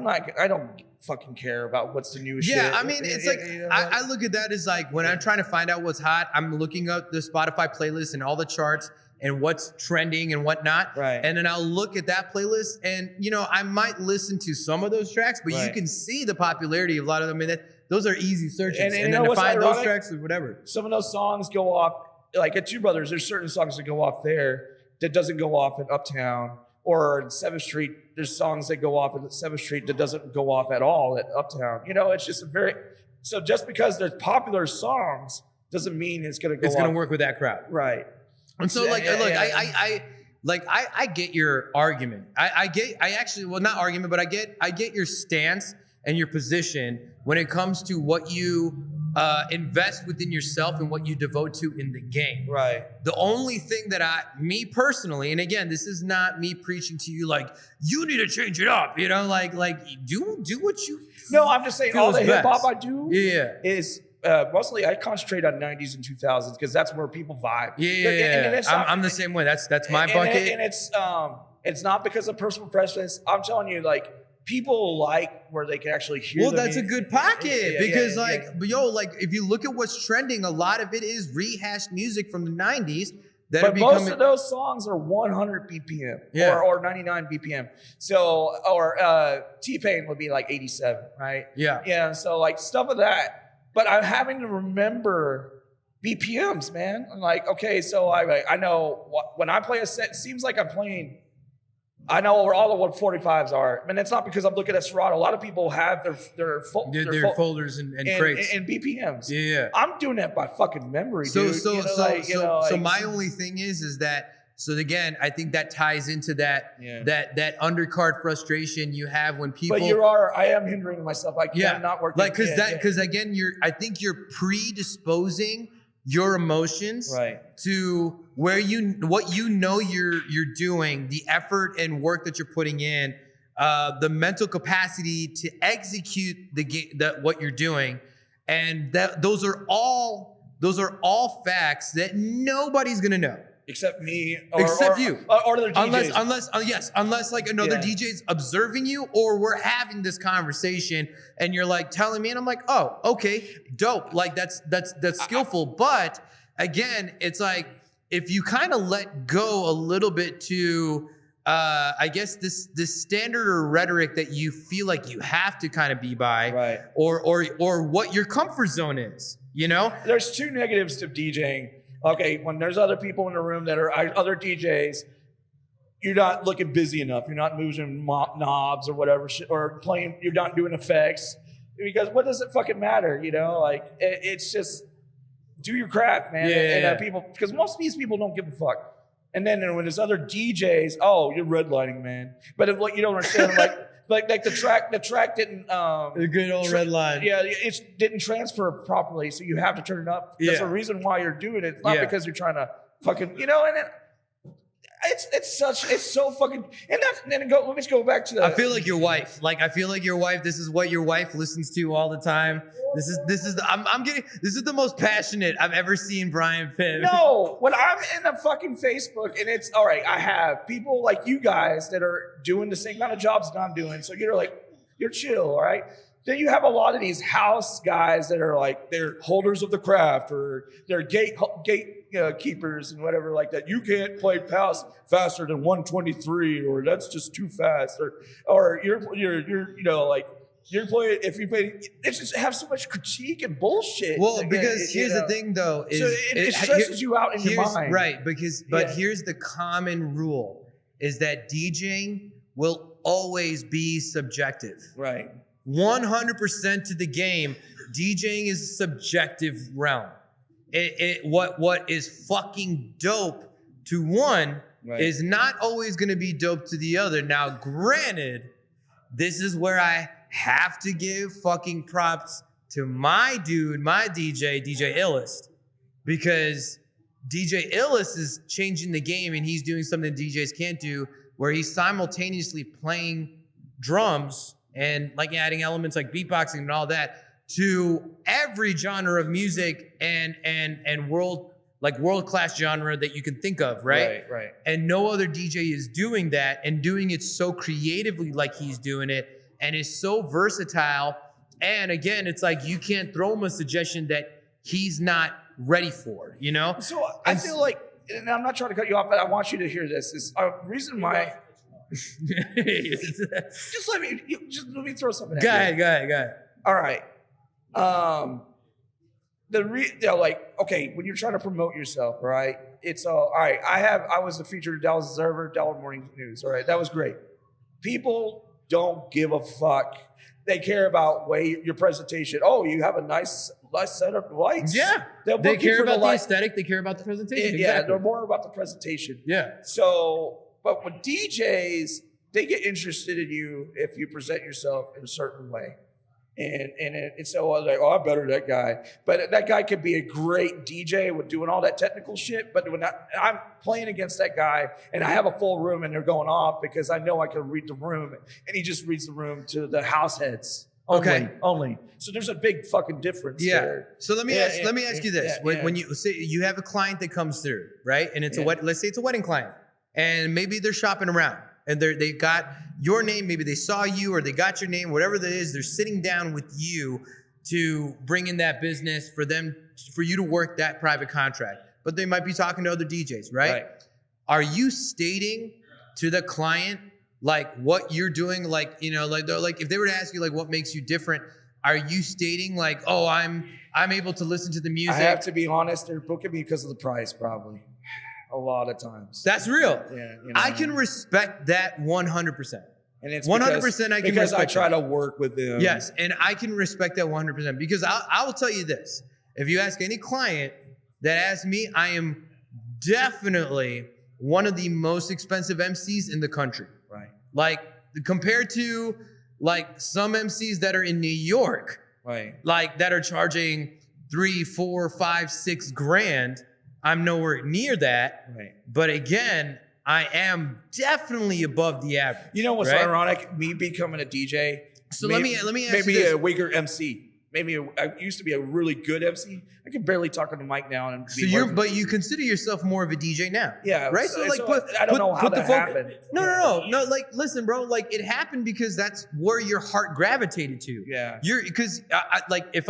don't fucking care about what's the newest shit. Yeah, I mean, it's like, you know? I look at that as like, when I'm trying to find out what's hot, I'm looking up the Spotify playlist and all the charts and what's trending and whatnot. Right. And then I'll look at that playlist and, I might listen to some of those tracks, but you Right. can see the popularity of a lot of them. I mean, those are easy searches. And And, you then know to what's find those ironic? tracks or whatever. Some of those songs go off, like at Two Brothers, there's certain songs that go off there that doesn't go off in Uptown. Or in 7th Street, there's songs that go off in 7th Street that doesn't go off at all at Uptown. It's just so just because there's popular songs doesn't mean it's going to go It's off. going to work with that crowd. Right. And so, like, Yeah, look, yeah. I get your argument. I get your stance and your position when it comes to what you invest within yourself and what you devote to in the game. Right. The only thing that me personally, and again, this is not me preaching to you like you need to change it up, like do what you. No, I'm just saying Feels all the hip hop best. I do is mostly I concentrate on 90s and 2000s because that's where people vibe. Yeah. And I'm the same way. That's my bucket. And it's not because of personal preference. I'm telling you, like, people like where they can actually hear. Well, that's a good pocket because, if you look at what's trending, a lot of it is rehashed music from the 90s. But most of those songs are 100 BPM or 99 BPM. So, or T-Pain would be like 87, right? Yeah. Yeah. So like stuff of that. But I'm having to remember BPMs, man. I'm like, okay, so I know when I play a set, it seems like I'm playing I know where all the 145s are, and it's not because I'm looking at Serato. A lot of people have their folders and crates and BPMs. Yeah. I'm doing that by fucking memory, So dude. so my only thing is that, so again, I think that ties into that that undercard frustration you have when people. But I am hindering myself. I can't not work. Like because again, I think you're predisposing your emotions to where what you're doing, the effort and work that you're putting in, the mental capacity to execute what you're doing, and those are all facts that nobody's gonna know. Except me, except you, or other DJs. Unless like another DJ's observing you, or we're having this conversation, and you're like telling me, and I'm like, oh, okay, dope. Like that's skillful. But again, it's like if you kind of let go a little bit to, I guess this standard or rhetoric that you feel like you have to kind of be by, or what your comfort zone is. You know, there's two negatives to DJing. Okay, when there's other people in the room that are other DJs, you're not looking busy enough. You're not moving knobs or whatever, or playing. You're not doing effects because what does it fucking matter? You know, like it's just do your craft, man. And people, because most of these people don't give a fuck. And then when there's other DJs, oh, you're redlining, man. But if what you don't understand, like the track didn't the good old red line. Yeah, it didn't transfer properly, so you have to turn it up. That's the reason why you're doing it, not because you're trying to fucking, you know. And it's so fucking. And then let me just go back to the. I feel like your wife. This is what your wife listens to all the time. This is the most passionate I've ever seen Brian Pibb. No, when I'm in a fucking Facebook and it's all right, I have people like you guys that are doing the same kind of jobs that I'm doing. So you're chill, all right? Then you have a lot of these house guys that are like, they're holders of the craft, or they're gate keepers and whatever like that. You can't play house faster than 123, or that's just too fast, or you're you know, like. You're playing, if you play, it's just have so much critique and bullshit. Well, because here's the thing, though, is so it stresses you out in your mind, right? But here's the common rule: is that DJing will always be subjective, right? 100% to the game. DJing is a subjective realm. What is fucking dope to one is not always going to be dope to the other. Now, granted, this is where I have to give fucking props to my dude, my DJ Illest, because DJ Illest is changing the game, and he's doing something DJs can't do, where he's simultaneously playing drums and like adding elements like beatboxing and all that to every genre of music and world-class genre that you can think of, right? Right. And no other DJ is doing that, and doing it so creatively like he's doing it, and is so versatile. And again, it's like you can't throw him a suggestion that he's not ready for, you know? So I feel like, and I'm not trying to cut you off, but I want you to hear this. Is a reason why. just let me throw something at you. Go ahead. All right. Like, okay, when you're trying to promote yourself, right? It's all right. I was a featured Dallas Observer, Dallas Morning News. All right, that was great. People don't give a fuck. They care about your presentation. Oh, you have a nice set of lights. Yeah, they care about the aesthetic. They care about the presentation. Yeah, they're more about the presentation. Yeah. So, but with DJs, they get interested in you if you present yourself in a certain way. And so I was like, oh, I'm better than that guy. But that guy could be a great DJ with doing all that technical shit. But when I'm playing against that guy and I have a full room and they're going off because I know I can read the room, and he just reads the room to the house heads. Only. So there's a big fucking difference there. So let me ask you this. When you say you have a client that comes through, right? And it's let's say it's a wedding client, and maybe they're shopping around. And they got your name, maybe they saw you or they got your name, whatever that is, they're sitting down with you to bring in that business for you to work that private contract. But they might be talking to other DJs, right? Are you stating to the client like what you're doing, like, you know, like if they were to ask you like what makes you different, are you stating like, oh, I'm able to listen to the music? I have to be honest, they're booking me because of the price, probably. a lot of times. That's real. Yeah, I can respect that 100%. And it's 100% I can because I respect try that. to work with them. Yes, and I can respect that 100% because I will tell you this. If you ask any client that asks me, I am definitely one of the most expensive MCs in the country. Right. Like compared to like some MCs that are in New York, Right. like that are charging 3, 4, 5, 6 grand, I'm nowhere near that. Right. But again, I am definitely above the average. You know what's right? ironic? Me becoming a DJ. So let me ask you maybe this. a weaker MC. Maybe I used to be a really good MC. I can barely talk on the mic now. And So but you consider yourself more of a DJ now. Yeah. Right? So I don't know how that happened. No. Like, listen, bro. Like, it happened because that's where your heart gravitated to. Yeah. Because like, if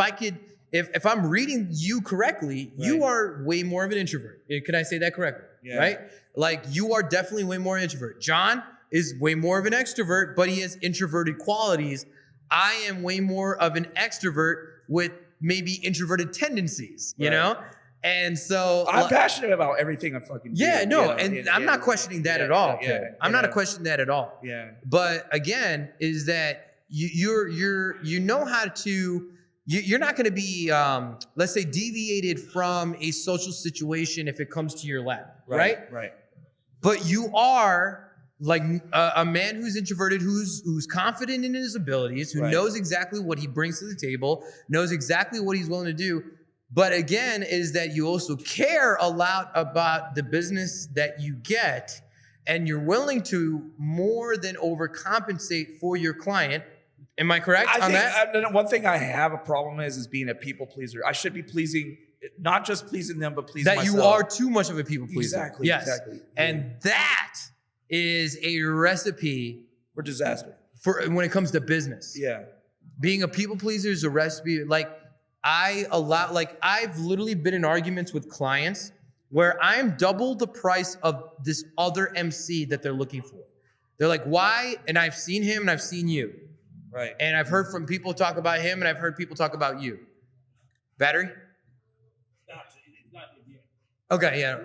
I'm reading you correctly, you are way more of an introvert. Can I say that correctly? Yeah. Right? Like, you are definitely way more introvert. John is way more of an extrovert, but he has introverted qualities. I am way more of an extrovert with maybe introverted tendencies, you know? And so I'm passionate about everything I fucking do. Yeah, no, and I'm not questioning that at all. I'm not questioning that at all. Yeah. But again, is that you know how to you're not going to be let's say deviated from a social situation if it comes to your lab, right? Right. But you are like a man who's introverted, who's confident in his abilities, who knows exactly what he brings to the table, knows exactly what he's willing to do. But again, is that you also care a lot about the business that you get, and you're willing to more than overcompensate for your client. Am I correct on that? One thing I have a problem is being a people pleaser. I should be pleasing, not just pleasing them, but pleasing myself. That you are too much of a people pleaser. Exactly. Yes. Exactly. And that is a recipe for disaster. For when it comes to business. Yeah. Being a people pleaser is a recipe. Like I've literally been in arguments with clients where I'm double the price of this other MC that they're looking for. They're like, why? And I've seen him and I've seen you. Right. And I've heard from people talk about him and I've heard people talk about you. Battery? Okay, yeah.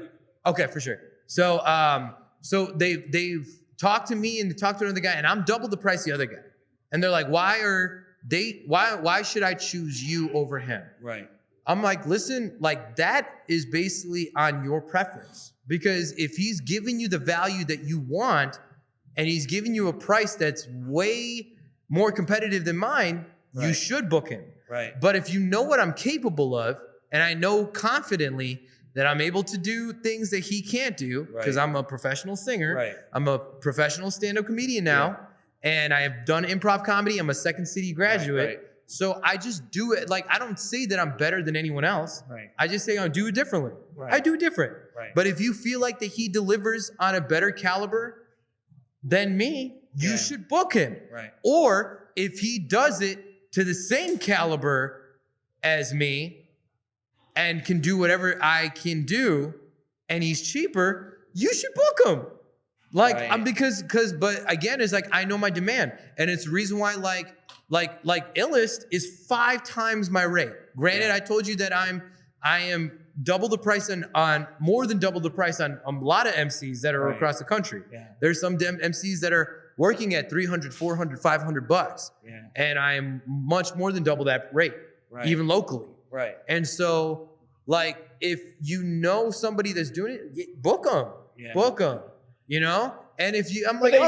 Okay, for sure. So they've talked to me and they talked to another guy and I'm double the price of the other guy. And they're like, why should I choose you over him? Right. I'm like, listen, like that is basically on your preference. Because if he's giving you the value that you want and he's giving you a price that's way more competitive than mine, you should book him. Right. But if you know what I'm capable of, and I know confidently that I'm able to do things that he can't do, because I'm a professional singer, I'm a professional stand-up comedian now, and I have done improv comedy. I'm a Second City graduate. So I just do it. Like, I don't say that I'm better than anyone else. I just say I do it differently. I do it different. But if you feel like that he delivers on a better caliber than me, you should book him. Or if he does it to the same caliber as me and can do whatever I can do and he's cheaper, you should book him. Like, but again, it's like, I know my demand. And it's the reason why like Illest is 5 times my rate. Granted, I told you that I am double the price on more than double the price on a lot of MCs that are across the country. There's some MCs that are working at $300, $400, $500. And I'm much more than double that rate, even locally. And so, like, if you know somebody that's doing it, book them. Book them. You know? And if you, I'm like, they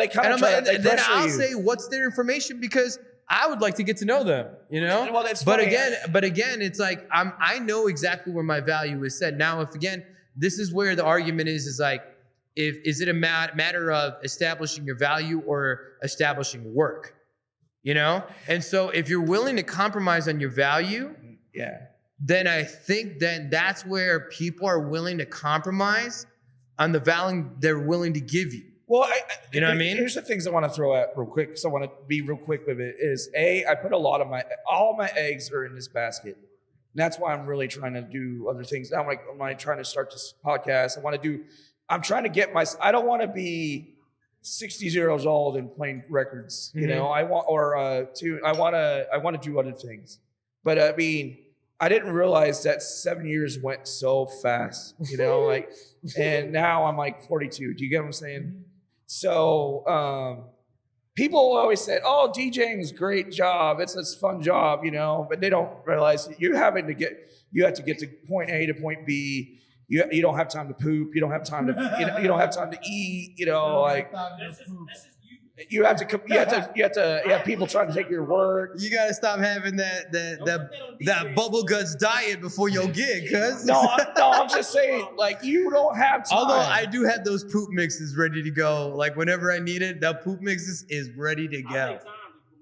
kind of then I'll say, what's their information? Because I would like to get to know them, you know? Well, that's but funny. again, it's like, I know exactly where my value is set. Now, if again, this is where the argument is like, is it a matter of establishing your value or establishing work? You know? And so if you're willing to compromise on your value, then I think then that's where people are willing to compromise on the value they're willing to give you. Well, you know what I mean? Here's the things I want to throw out real quick. So I want to be real quick with it is I put all my eggs are in this basket. And that's why I'm really trying to do other things. Now, I'm trying to start this podcast. I'm trying to get I don't want to be 60 years old and playing records. You know, I want to do other things. But I mean, I didn't realize that 7 years went so fast, you know, like, and now I'm like 42. Do you get what I'm saying? So, people always say, "Oh, DJing is a great job. It's a fun job," you know, but they don't realize that you have to get to point A to point B. You don't have time to poop. You don't have time to you don't have time to eat. You know, like you have people trying to take your work. You gotta stop having that bubble guts diet before your gig, cuz. No, I'm just saying, like, you don't have time. Although I do have those poop mixes ready to go. Like whenever I need it, that poop mixes is ready to go.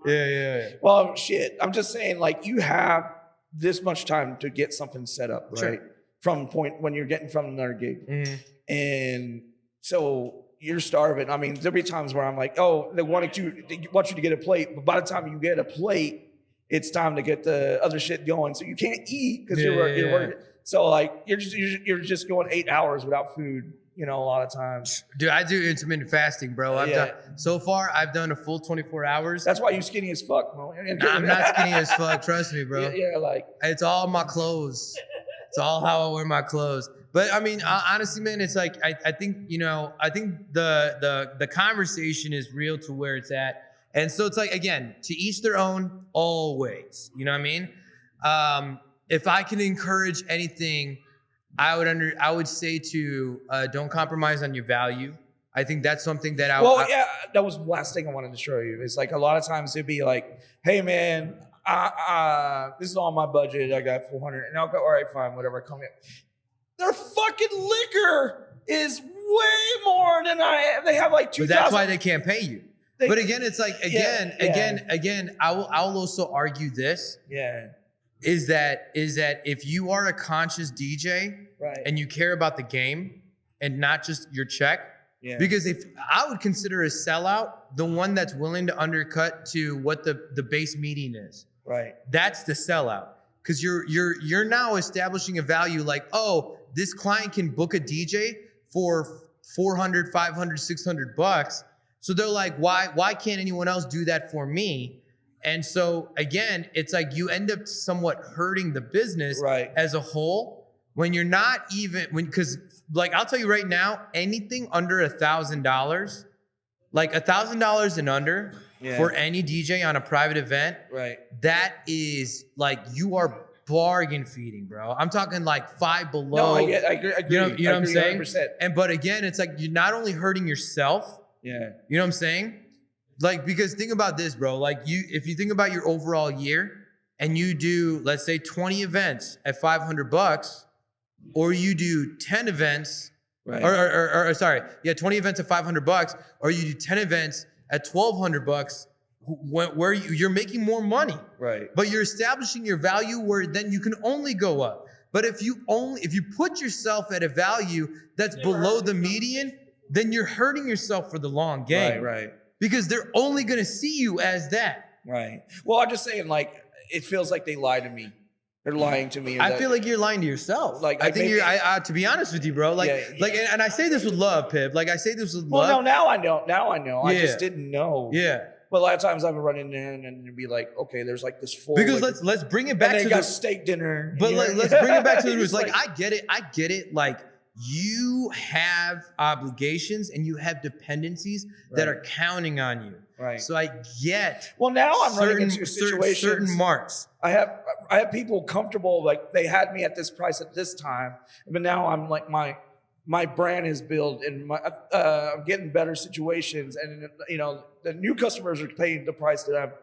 Yeah. Well, shit. I'm just saying, like, you have this much time to get something set up, right? Sure. From point when you're getting from another gig. Mm-hmm. And so you're starving. I mean, there'll be times where I'm like, oh, they want you to get a plate, but by the time you get a plate, it's time to get the other shit going. So you can't eat because you're working. So like you're just going 8 hours without food, you know, a lot of times. Dude, I do intermittent fasting, bro. I've done a full 24 hours. That's why you skinny as fuck, bro. Nah, I'm not skinny as fuck, trust me, bro. Yeah, like it's all my clothes. It's all how I wear my clothes. But I mean, honestly, man, it's like I think the conversation is real to where it's at, and so it's like, again, to each their own, always. You know what I mean? If I can encourage anything, I would say to don't compromise on your value. I think that's something that that was the last thing I wanted to show you. It's like a lot of times it'd be like, hey man, this is all my budget. I got 400, and I'll go, all right, fine, whatever. Come in. Their fucking liquor is way more than I am. They have like 2,000. But that's why they can't pay you. But again, it's like again. I'll also argue this. Yeah. Is that if you are a conscious DJ, right, and you care about the game and not just your check. Yeah. Because if I would consider a sellout the one that's willing to undercut to what the base meeting is. Right. That's the sellout. Because you're now establishing a value like, oh, this client can book a DJ for $400, $500, $600. So they're like, why can't anyone else do that for me? And so again, it's like you end up somewhat hurting the business as a whole when you're not even because like I'll tell you right now, anything under $1,000, like $1,000 and under for any DJ on a private event, that is like you are bargain feeding, bro. I'm talking like Five Below. No, I agree. You know what I'm saying? 100%. But again, it's like you're not only hurting yourself. Yeah. You know what I'm saying? Like, because think about this, bro. Like if you think about your overall year and you do, let's say 20 events at $500, or you do 10 events, or 20 events at $500, or you do 10 events at $1,200, where you're making more money, right? But you're establishing your value where then you can only go up. But if you put yourself at a value that's below the median, then you're hurting yourself for the long game, right? Because they're only gonna see you as that, right? Well, I'm just saying, like, it feels like they lie to me. They're lying to me. I feel like you're lying to yourself. Like, I think to be honest with you, bro. And I say this with love, Pibb. Like I say this with love. Well, no, now I know. Now I know. I just didn't know. Yeah. But a lot of times I would run in there and it'd be like, okay, there's like this full. Because let's bring it back to the steak dinner. But let's bring it back to the roots. Like I get it. Like you have obligations and you have dependencies that are counting on you. Right. So I get. Well, now I'm running into situations. Certain marks. I have people comfortable, like they had me at this price at this time, but now I'm like my brand is built and I'm getting better situations, and you know the new customers are paying the price that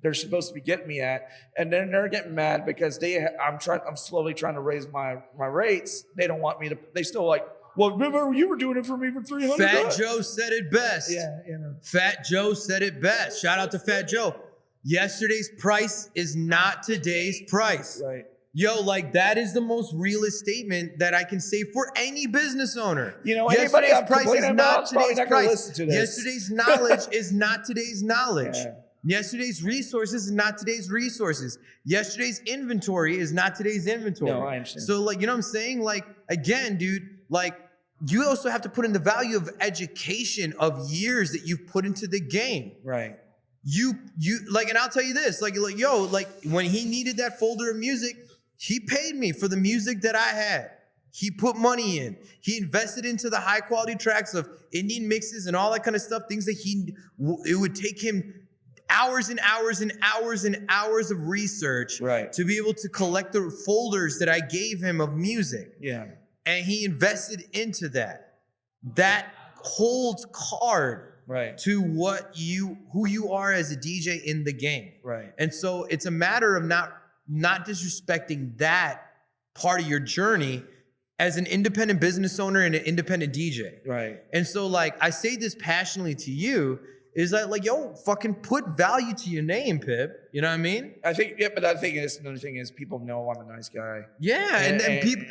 they're supposed to be getting me at, and then they're getting mad because I'm slowly trying to raise my rates. They don't want me to. They still like. Well, remember you were doing it for me for $300. Fat Joe said it best. Yeah, you know. Fat Joe said it best. Shout out to Fat Joe. Yesterday's price is not today's price. Right. Yo, like that is the most realist statement that I can say for any business owner. You know, anybody I'm complaining about is probably not going to listen to this. Yesterday's knowledge is not today's knowledge. Yeah. Yesterday's resources is not today's resources. Yesterday's inventory is not today's inventory. No, I understand. So, like, you know what I'm saying? Like, again, dude, like, you also have to put in the value of education of years that you've put into the game. Right. You like, and I'll tell you this, like, yo, like when he needed that folder of music, He paid me for the music that I had. He put money in. He invested into the high quality tracks of Indian mixes and all that kind of stuff, things that it would take him hours and hours and hours and hours of research to be able to collect the folders that I gave him of music. Yeah. And he invested into that. That holds card to who you are as a DJ in the game. Right. And so it's a matter of not disrespecting that part of your journey as an independent business owner and an independent DJ. Right. And so like I say this passionately to you is that like, yo, fucking put value to your name, Pibb. You know what I mean? I think, yeah, but I think another thing is people know I'm a nice guy. Yeah, and people,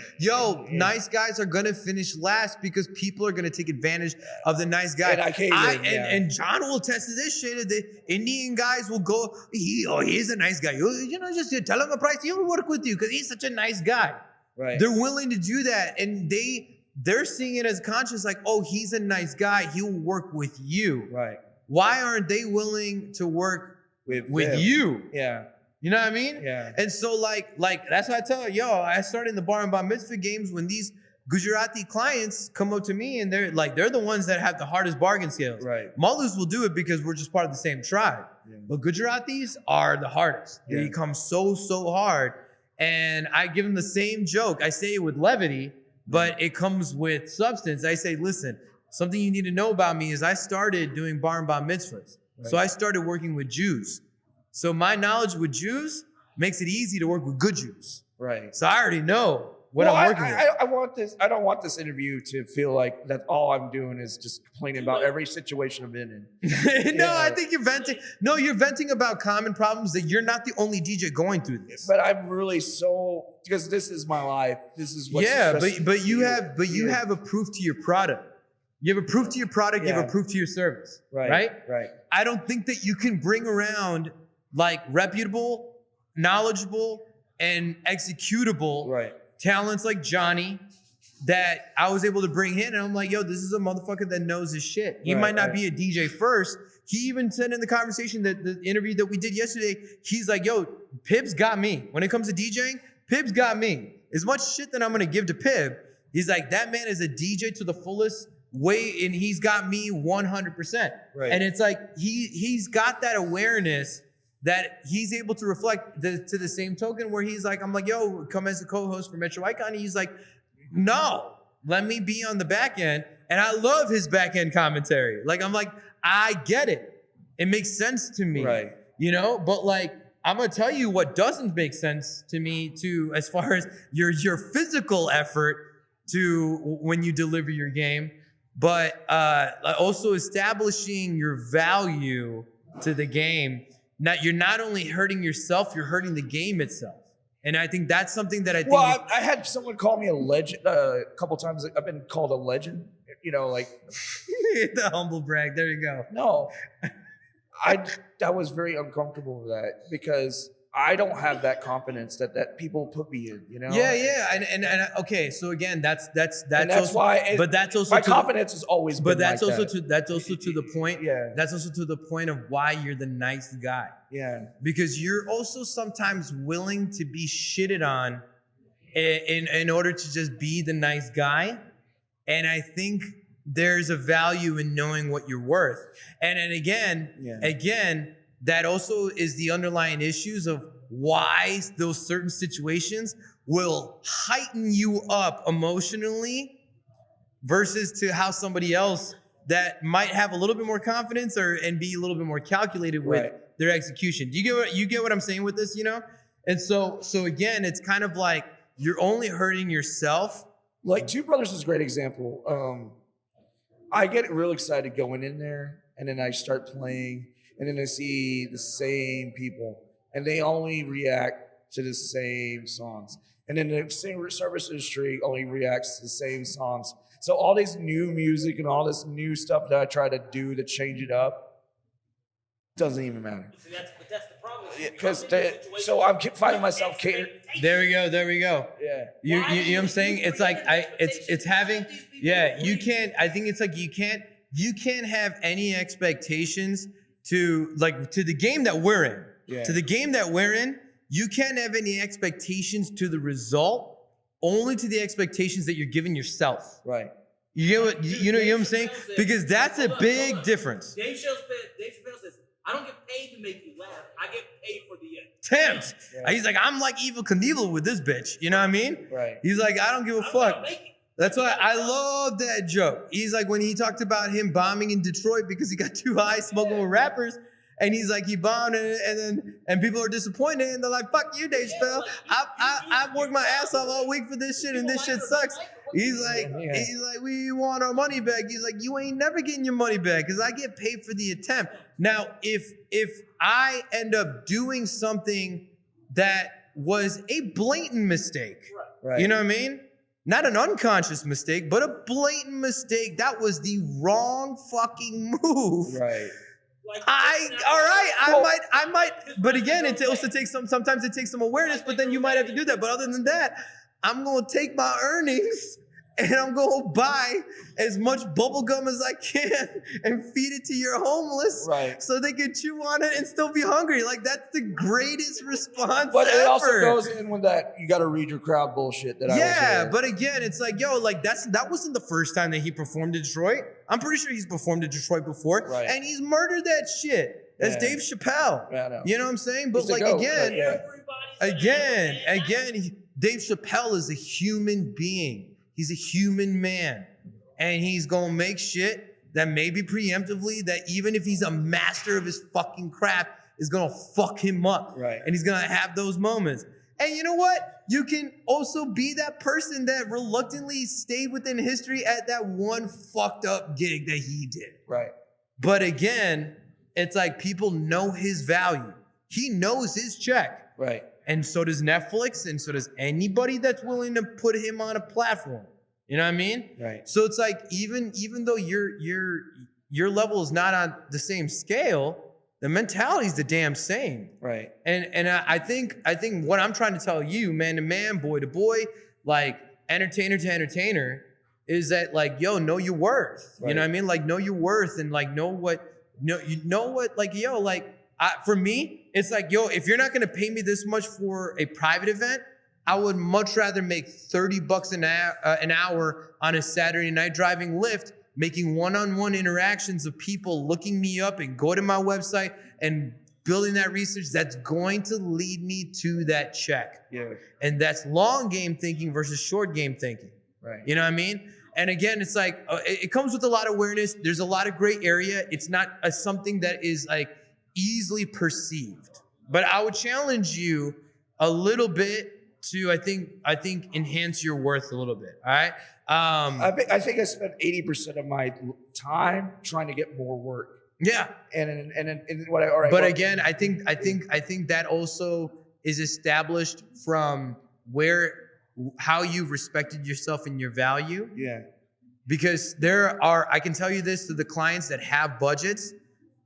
nice guys are gonna finish last because people are gonna take advantage of the nice guy. And John will attest to this shit. The Indian guys will go, he's a nice guy. You know, just tell him a price. He'll work with you because he's such a nice guy. Right. They're willing to do that, and they're seeing it as conscious, like, oh, he's a nice guy. He'll work with you. Right. Why aren't they willing to work with you? Yeah. You know what I mean? Yeah. And so like that's why I tell you, I started in the bar and bar mitzvah games when these Gujarati clients come up to me and they're the ones that have the hardest bargain skills. Right. Mullahs will do it because we're just part of the same tribe. Yeah. But Gujaratis are the hardest. They come so hard. And I give them the same joke. I say it with levity, but it comes with substance. I say, listen, something you need to know about me is I started doing bar and bar mitzvahs. Right. So I started working with Jews. So my knowledge with Jews makes it easy to work with good Jews. Right. So I already know what I'm working with. I don't want this interview to feel like that all I'm doing is just complaining about every situation I've been in. No, I think you're venting. No, you're venting about common problems that you're not the only DJ going through this. But I'm really because this is my life. This is what's but you have a proof to your product. You have a proof to your product, you have a proof to your service. Right. I don't think that you can bring around like reputable, knowledgeable, and executable talents like Johnny that I was able to bring in. And I'm like, yo, this is a motherfucker that knows his shit. He might not be a DJ first. He even said in the conversation that the interview that we did yesterday, he's like, yo, Pibb's got me. When it comes to DJing, Pibb's got me. As much shit that I'm going to give to Pibb, he's like, that man is a DJ to the fullest way, and he's got me 100%. And it's like, he's got that awareness that he's able to reflect to the same token where he's like, I'm like, yo, come as a co-host for Metro Icon. And he's like, no, let me be on the back end. And I love his back end commentary. Like, I'm like, I get it. It makes sense to me. You know, but like, I'm going to tell you what doesn't make sense to me as far as your physical effort to when you deliver your game, but also establishing your value to the game. You're not only hurting yourself, you're hurting the game itself. And I think that's something that I think. Well, I had someone call me a legend a couple times. I've been called a legend. You know, like the humble brag. There you go. No, I was very uncomfortable with that because I don't have that confidence that people put me in, you know? Yeah. And okay, so again, that's also why. But that's also my confidence has always been. But that's like also that. That's also to the point. Yeah. That's also to the point of why you're the nice guy. Yeah. Because you're also sometimes willing to be shitted on in order to just be the nice guy. And I think there's a value in knowing what you're worth. And again, that also is the underlying issues of why those certain situations will heighten you up emotionally versus to how somebody else that might have a little bit more confidence and be a little bit more calculated with their execution. Do you get what I'm saying with this, you know? And so again, it's kind of like you're only hurting yourself. Like Two Brothers is a great example. I get real excited going in there and then I start playing and then I see the same people and they only react to the same songs. And then the same service industry only reacts to the same songs. So all this new music and all this new stuff that I try to do to change it up doesn't even matter. See, that's the problem. Because so I'm finding myself catering. There we go. Yeah. You know what I'm saying? It's like it's having you can't. I think it's like you can't have any expectations to the game that we're in. Yeah. To the game that we're in, you can't have any expectations to the result, only to the expectations that you're giving yourself. Right. You get what you know what I'm saying? Because that's a big difference. Dave Chappelle says, I don't get paid to make you laugh. I get paid for the Tempt. Yeah. He's like, I'm like Evil Knievel with this bitch. You know what I mean? Right. He's like, I don't give a fuck. That's why I love that joke. He's like, when he talked about him bombing in Detroit because he got too high smoking with rappers, and he's like, he bombed, and people are disappointed, and they're like, fuck you, Dave Chappelle. I've worked my ass off all week for this shit, and this shit sucks. He's like, we want our money back. He's like, you ain't never getting your money back because I get paid for the attempt. Now, if I end up doing something that was a blatant mistake, Right. you know what I mean? Not an unconscious mistake, but a blatant mistake. That was the wrong fucking move. Right. I might, but again, it also takes sometimes it takes some awareness, but then you might have to do that. But other than that, I'm going to take my earnings and I'm going to buy as much bubble gum as I can and feed it to your homeless, Right. so they can chew on it and still be hungry. Like, that's the greatest response But ever. it also goes in with that you got to read your crowd bullshit that I was But again, it's like, yo, like that wasn't the first time that he performed in Detroit. I'm pretty sure he's performed in Detroit before, Right. and he's murdered that shit. That's Yeah. Dave Chappelle. Yeah, I know. You know what I'm saying? But He's the like GOAT, again, but yeah. Dave Chappelle is a human being. He's a human man, and he's gonna make shit that maybe preemptively, that even if he's a master of his fucking craft, is gonna fuck him up. Right. And he's gonna have those moments. And you know what? You can also be that person that reluctantly stayed within history at that one fucked up gig that he did. Right. But again, it's like people know his value. He knows his check. Right. And so does Netflix, and so does anybody that's willing to put him on a platform. You know what I mean? Right. So it's like even though your level is not on the same scale, the mentality is the damn same. Right. And I think what I'm trying to tell you, man to man, boy to boy, like entertainer to entertainer, is that like, yo, know your worth. Right. You know what I mean? Like, know your worth, and like for me, it's like, yo, if you're not gonna pay me this much for a private event, I would much rather make $30 an hour on a Saturday night driving Lyft, making one-on-one interactions of people looking me up and go to my website and building that research that's going to lead me to that check. Yeah. And that's long game thinking versus short game thinking. Right. You know what I mean? And again, it's like, it comes with a lot of awareness. There's a lot of gray area. It's not something that is like easily perceived. But I would challenge you a little bit to, I think enhance your worth a little bit. All right. I think I spent 80% of my time trying to get more work. Yeah. And what I, all right. But well, again, I think that also is established from how you've respected yourself and your value. Yeah. Because I can tell you this, to the clients that have budgets,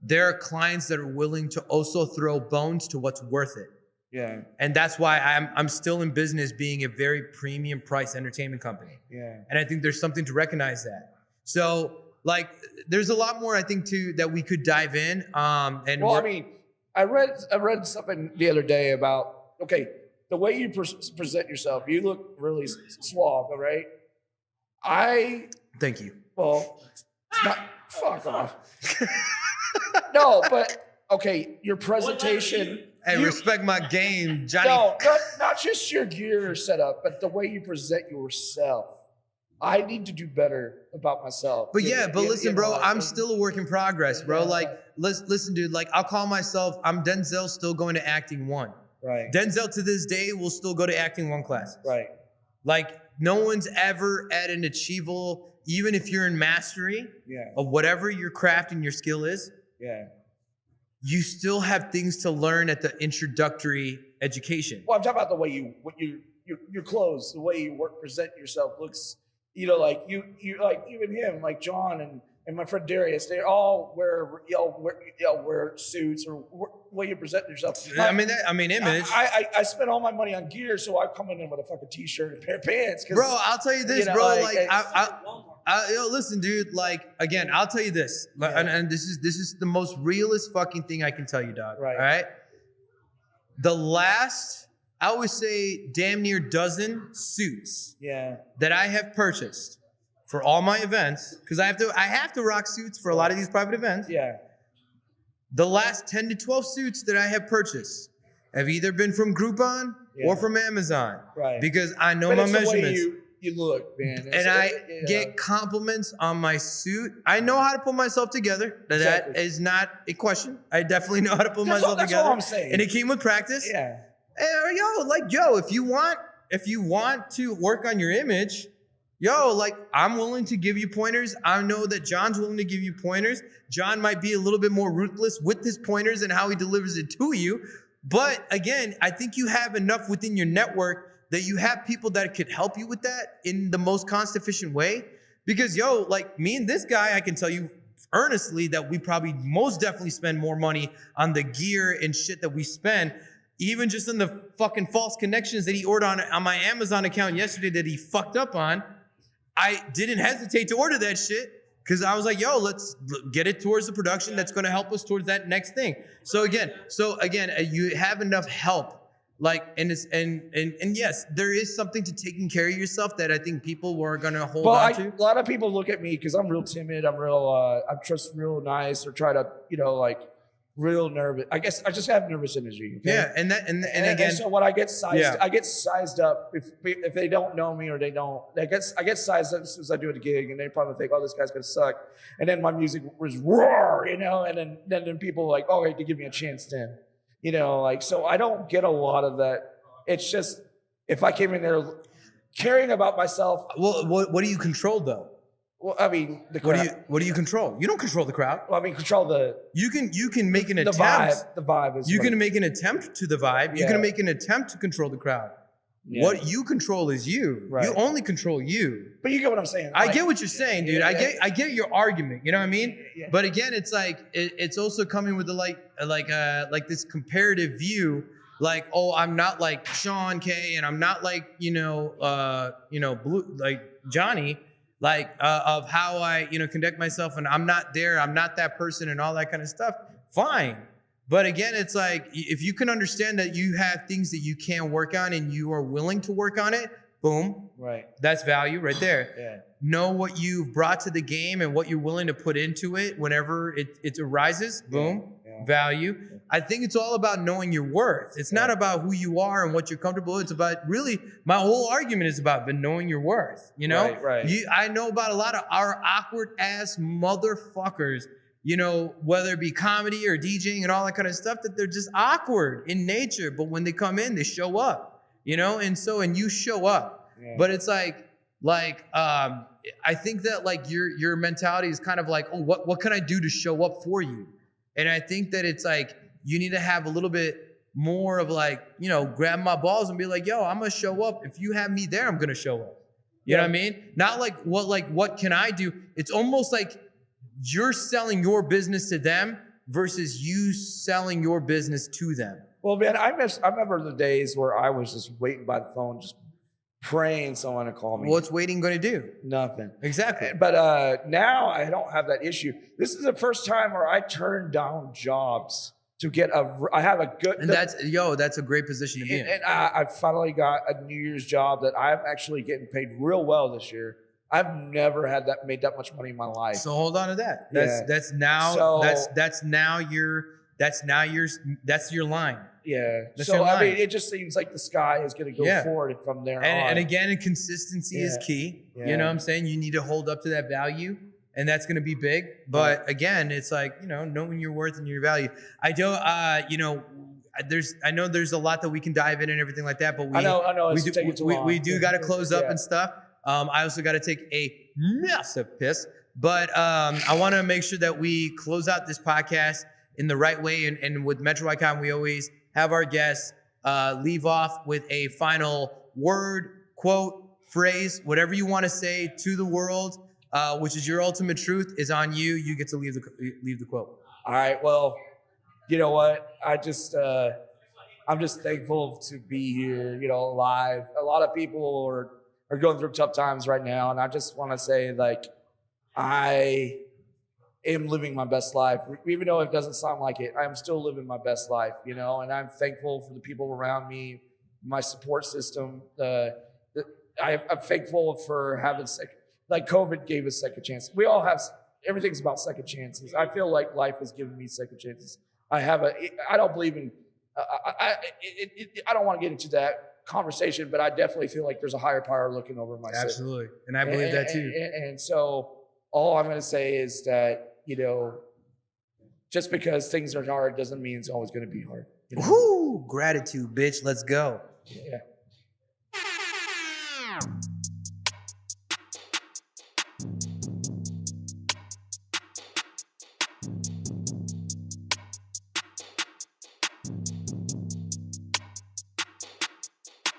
there are clients that are willing to also throw bones to what's worth it. Yeah. And that's why I'm still in business being a very premium price entertainment company. Yeah. And I think there's something to recognize that. So like, there's a lot more I think too that we could dive in. And well, I mean, I read something the other day about, okay, the way you present yourself, you look really suave, all right? Thank you. Well, it's not, fuck off. No, but okay, your presentation. Hey, respect my game, Johnny. No, not just your gear setup, but the way you present yourself. I need to do better about myself. But listen, bro, I'm still a work in progress, bro. Like, listen, dude, like, I'll call myself, I'm Denzel, still going to acting 1. Right. Denzel to this day will still go to acting 1 classes. Right. Like, no one's ever at an achievable, even if you're in mastery of whatever your craft and your skill is. Yeah. You still have things to learn at the introductory education. Well, I'm talking about the way your clothes, the way you present yourself looks, you know, like you like even him, like John and my friend Darius, they all wear suits or way you present yourself. I mean, image. I spent all my money on gear, so I come in with a fucking t-shirt and a pair of pants. Bro, I'll tell you this, bro. Listen, dude. Like, again, I'll tell you this, and this is the most realest fucking thing I can tell you, dog. Right. All right. the last, I would say, damn near dozen suits that I have purchased for all my events, because I have to rock suits for a lot of these private events. Yeah. The last 10 to 12 suits that I have purchased have either been from Groupon or from Amazon. Right. Because I know But my it's the measurements. way you look, man. And I get compliments on my suit. I know how to put myself together. Exactly. That is not a question. I definitely know how to put myself that's together. all I'm saying. And it came with practice. Yeah. And if you want to work on your image, I'm willing to give you pointers. I know that John's willing to give you pointers. John might be a little bit more ruthless with his pointers and how he delivers it to you. But again, I think you have enough within your network that you have people that could help you with that in the most cost efficient way. Because me and this guy, I can tell you earnestly that we probably most definitely spend more money on the gear and shit that we spend. Even just in the fucking false connections that he ordered on my Amazon account yesterday that he fucked up on. I didn't hesitate to order that shit because I was like, let's get it towards the production that's going to help us towards that next thing. So again, you have enough help. And yes, there is something to taking care of yourself that I think people were going to hold on to. A lot of people look at me because I'm real timid. I'm just real nice, or try to, real nervous. I guess I just have nervous energy. Okay? Yeah, and again, so when I get sized up if they don't know me or they don't. I get sized up as soon as I do a gig, and they probably think, oh, this guy's gonna suck. And then my music was roar, and then people are like, oh, they give me a chance then, So I don't get a lot of that. It's just if I came in there caring about myself. Well, what do you control though? Well, I mean, the crowd. What do you control? You don't control the crowd. Well, I mean, control the. You can make an attempt. The vibe is. You can make an attempt to the vibe. You can make an attempt to control the crowd. Yeah. What you control is you. Right. You only control you. But you get what I'm saying. I get what you're saying, dude. I get your argument. You know what I mean? Yeah. But again, it's like it's also coming with like this comparative view. Like, oh, I'm not like Shawn K, and I'm not like like Johnny. Of how I, conduct myself, and I'm not there, I'm not that person, and all that kind of stuff. Fine. But again, it's like, if you can understand that you have things that you can work on and you are willing to work on it, boom. Right. That's value right there. Yeah. Know what you've brought to the game and what you're willing to put into it whenever it arises, boom. Yeah. Value. Yeah. I think it's all about knowing your worth. It's not about who you are and what you're comfortable with. It's about really, my whole argument is about knowing your worth. Right. I know about a lot of our awkward ass motherfuckers, whether it be comedy or DJing and all that kind of stuff, that they're just awkward in nature. But when they come in, they show up, and you show up. Yeah. But it's I think that your mentality is kind of like, oh, what can I do to show up for you? And I think that it's like, you need to have a little bit more of grab my balls and be like, yo, I'm going to show up. If you have me there, I'm going to show up. You know what I mean? Not what can I do? It's almost like you're selling your business to them versus you selling your business to them. Well, man, I remember the days where I was just waiting by the phone, just praying someone to call me. What's waiting going to do? Nothing. Exactly. But now I don't have that issue. This is the first time where I turned down jobs to get I have a good. And that's a great position to be in. And I finally got a New Year's job that I'm actually getting paid real well this year. I've never made that much money in my life. So hold on to that. That's your line. Yeah. That's so your line. I mean, it just seems like the sky is going to go forward from there on. And again, consistency is key. Yeah. You know what I'm saying? You need to hold up to that value, and that's going to be big. But again, it's like, knowing your worth and your value. I don't, I know there's a lot that we can dive in and everything like that, but I know we do got to close up and stuff. I also got to take a massive piss, but I want to make sure that we close out this podcast in the right way. And with Metro Icon, we always have our guests leave off with a final word, quote, phrase, whatever you want to say to the world, which is your ultimate truth, is on you. You get to leave the quote. All right. Well, you know what? I'm just thankful to be here, alive. A lot of people are going through tough times right now. And I just want to say, am living my best life, even though it doesn't sound like it. I'm still living my best life, you know. And I'm thankful for the people around me, my support system. I'm thankful for having like COVID gave us second chances. We all have. Everything's about second chances. I feel like life has given me second chances. I don't believe in. I don't want to get into that conversation, but I definitely feel like there's a higher power looking over my city. Absolutely, and I believe that too. And so all I'm going to say is that, you know, just because things are hard doesn't mean it's always going to be hard. You know? Woo! Gratitude, bitch. Let's go. Yeah.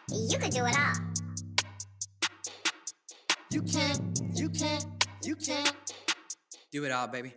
You could do it all. You can. Do it all, baby.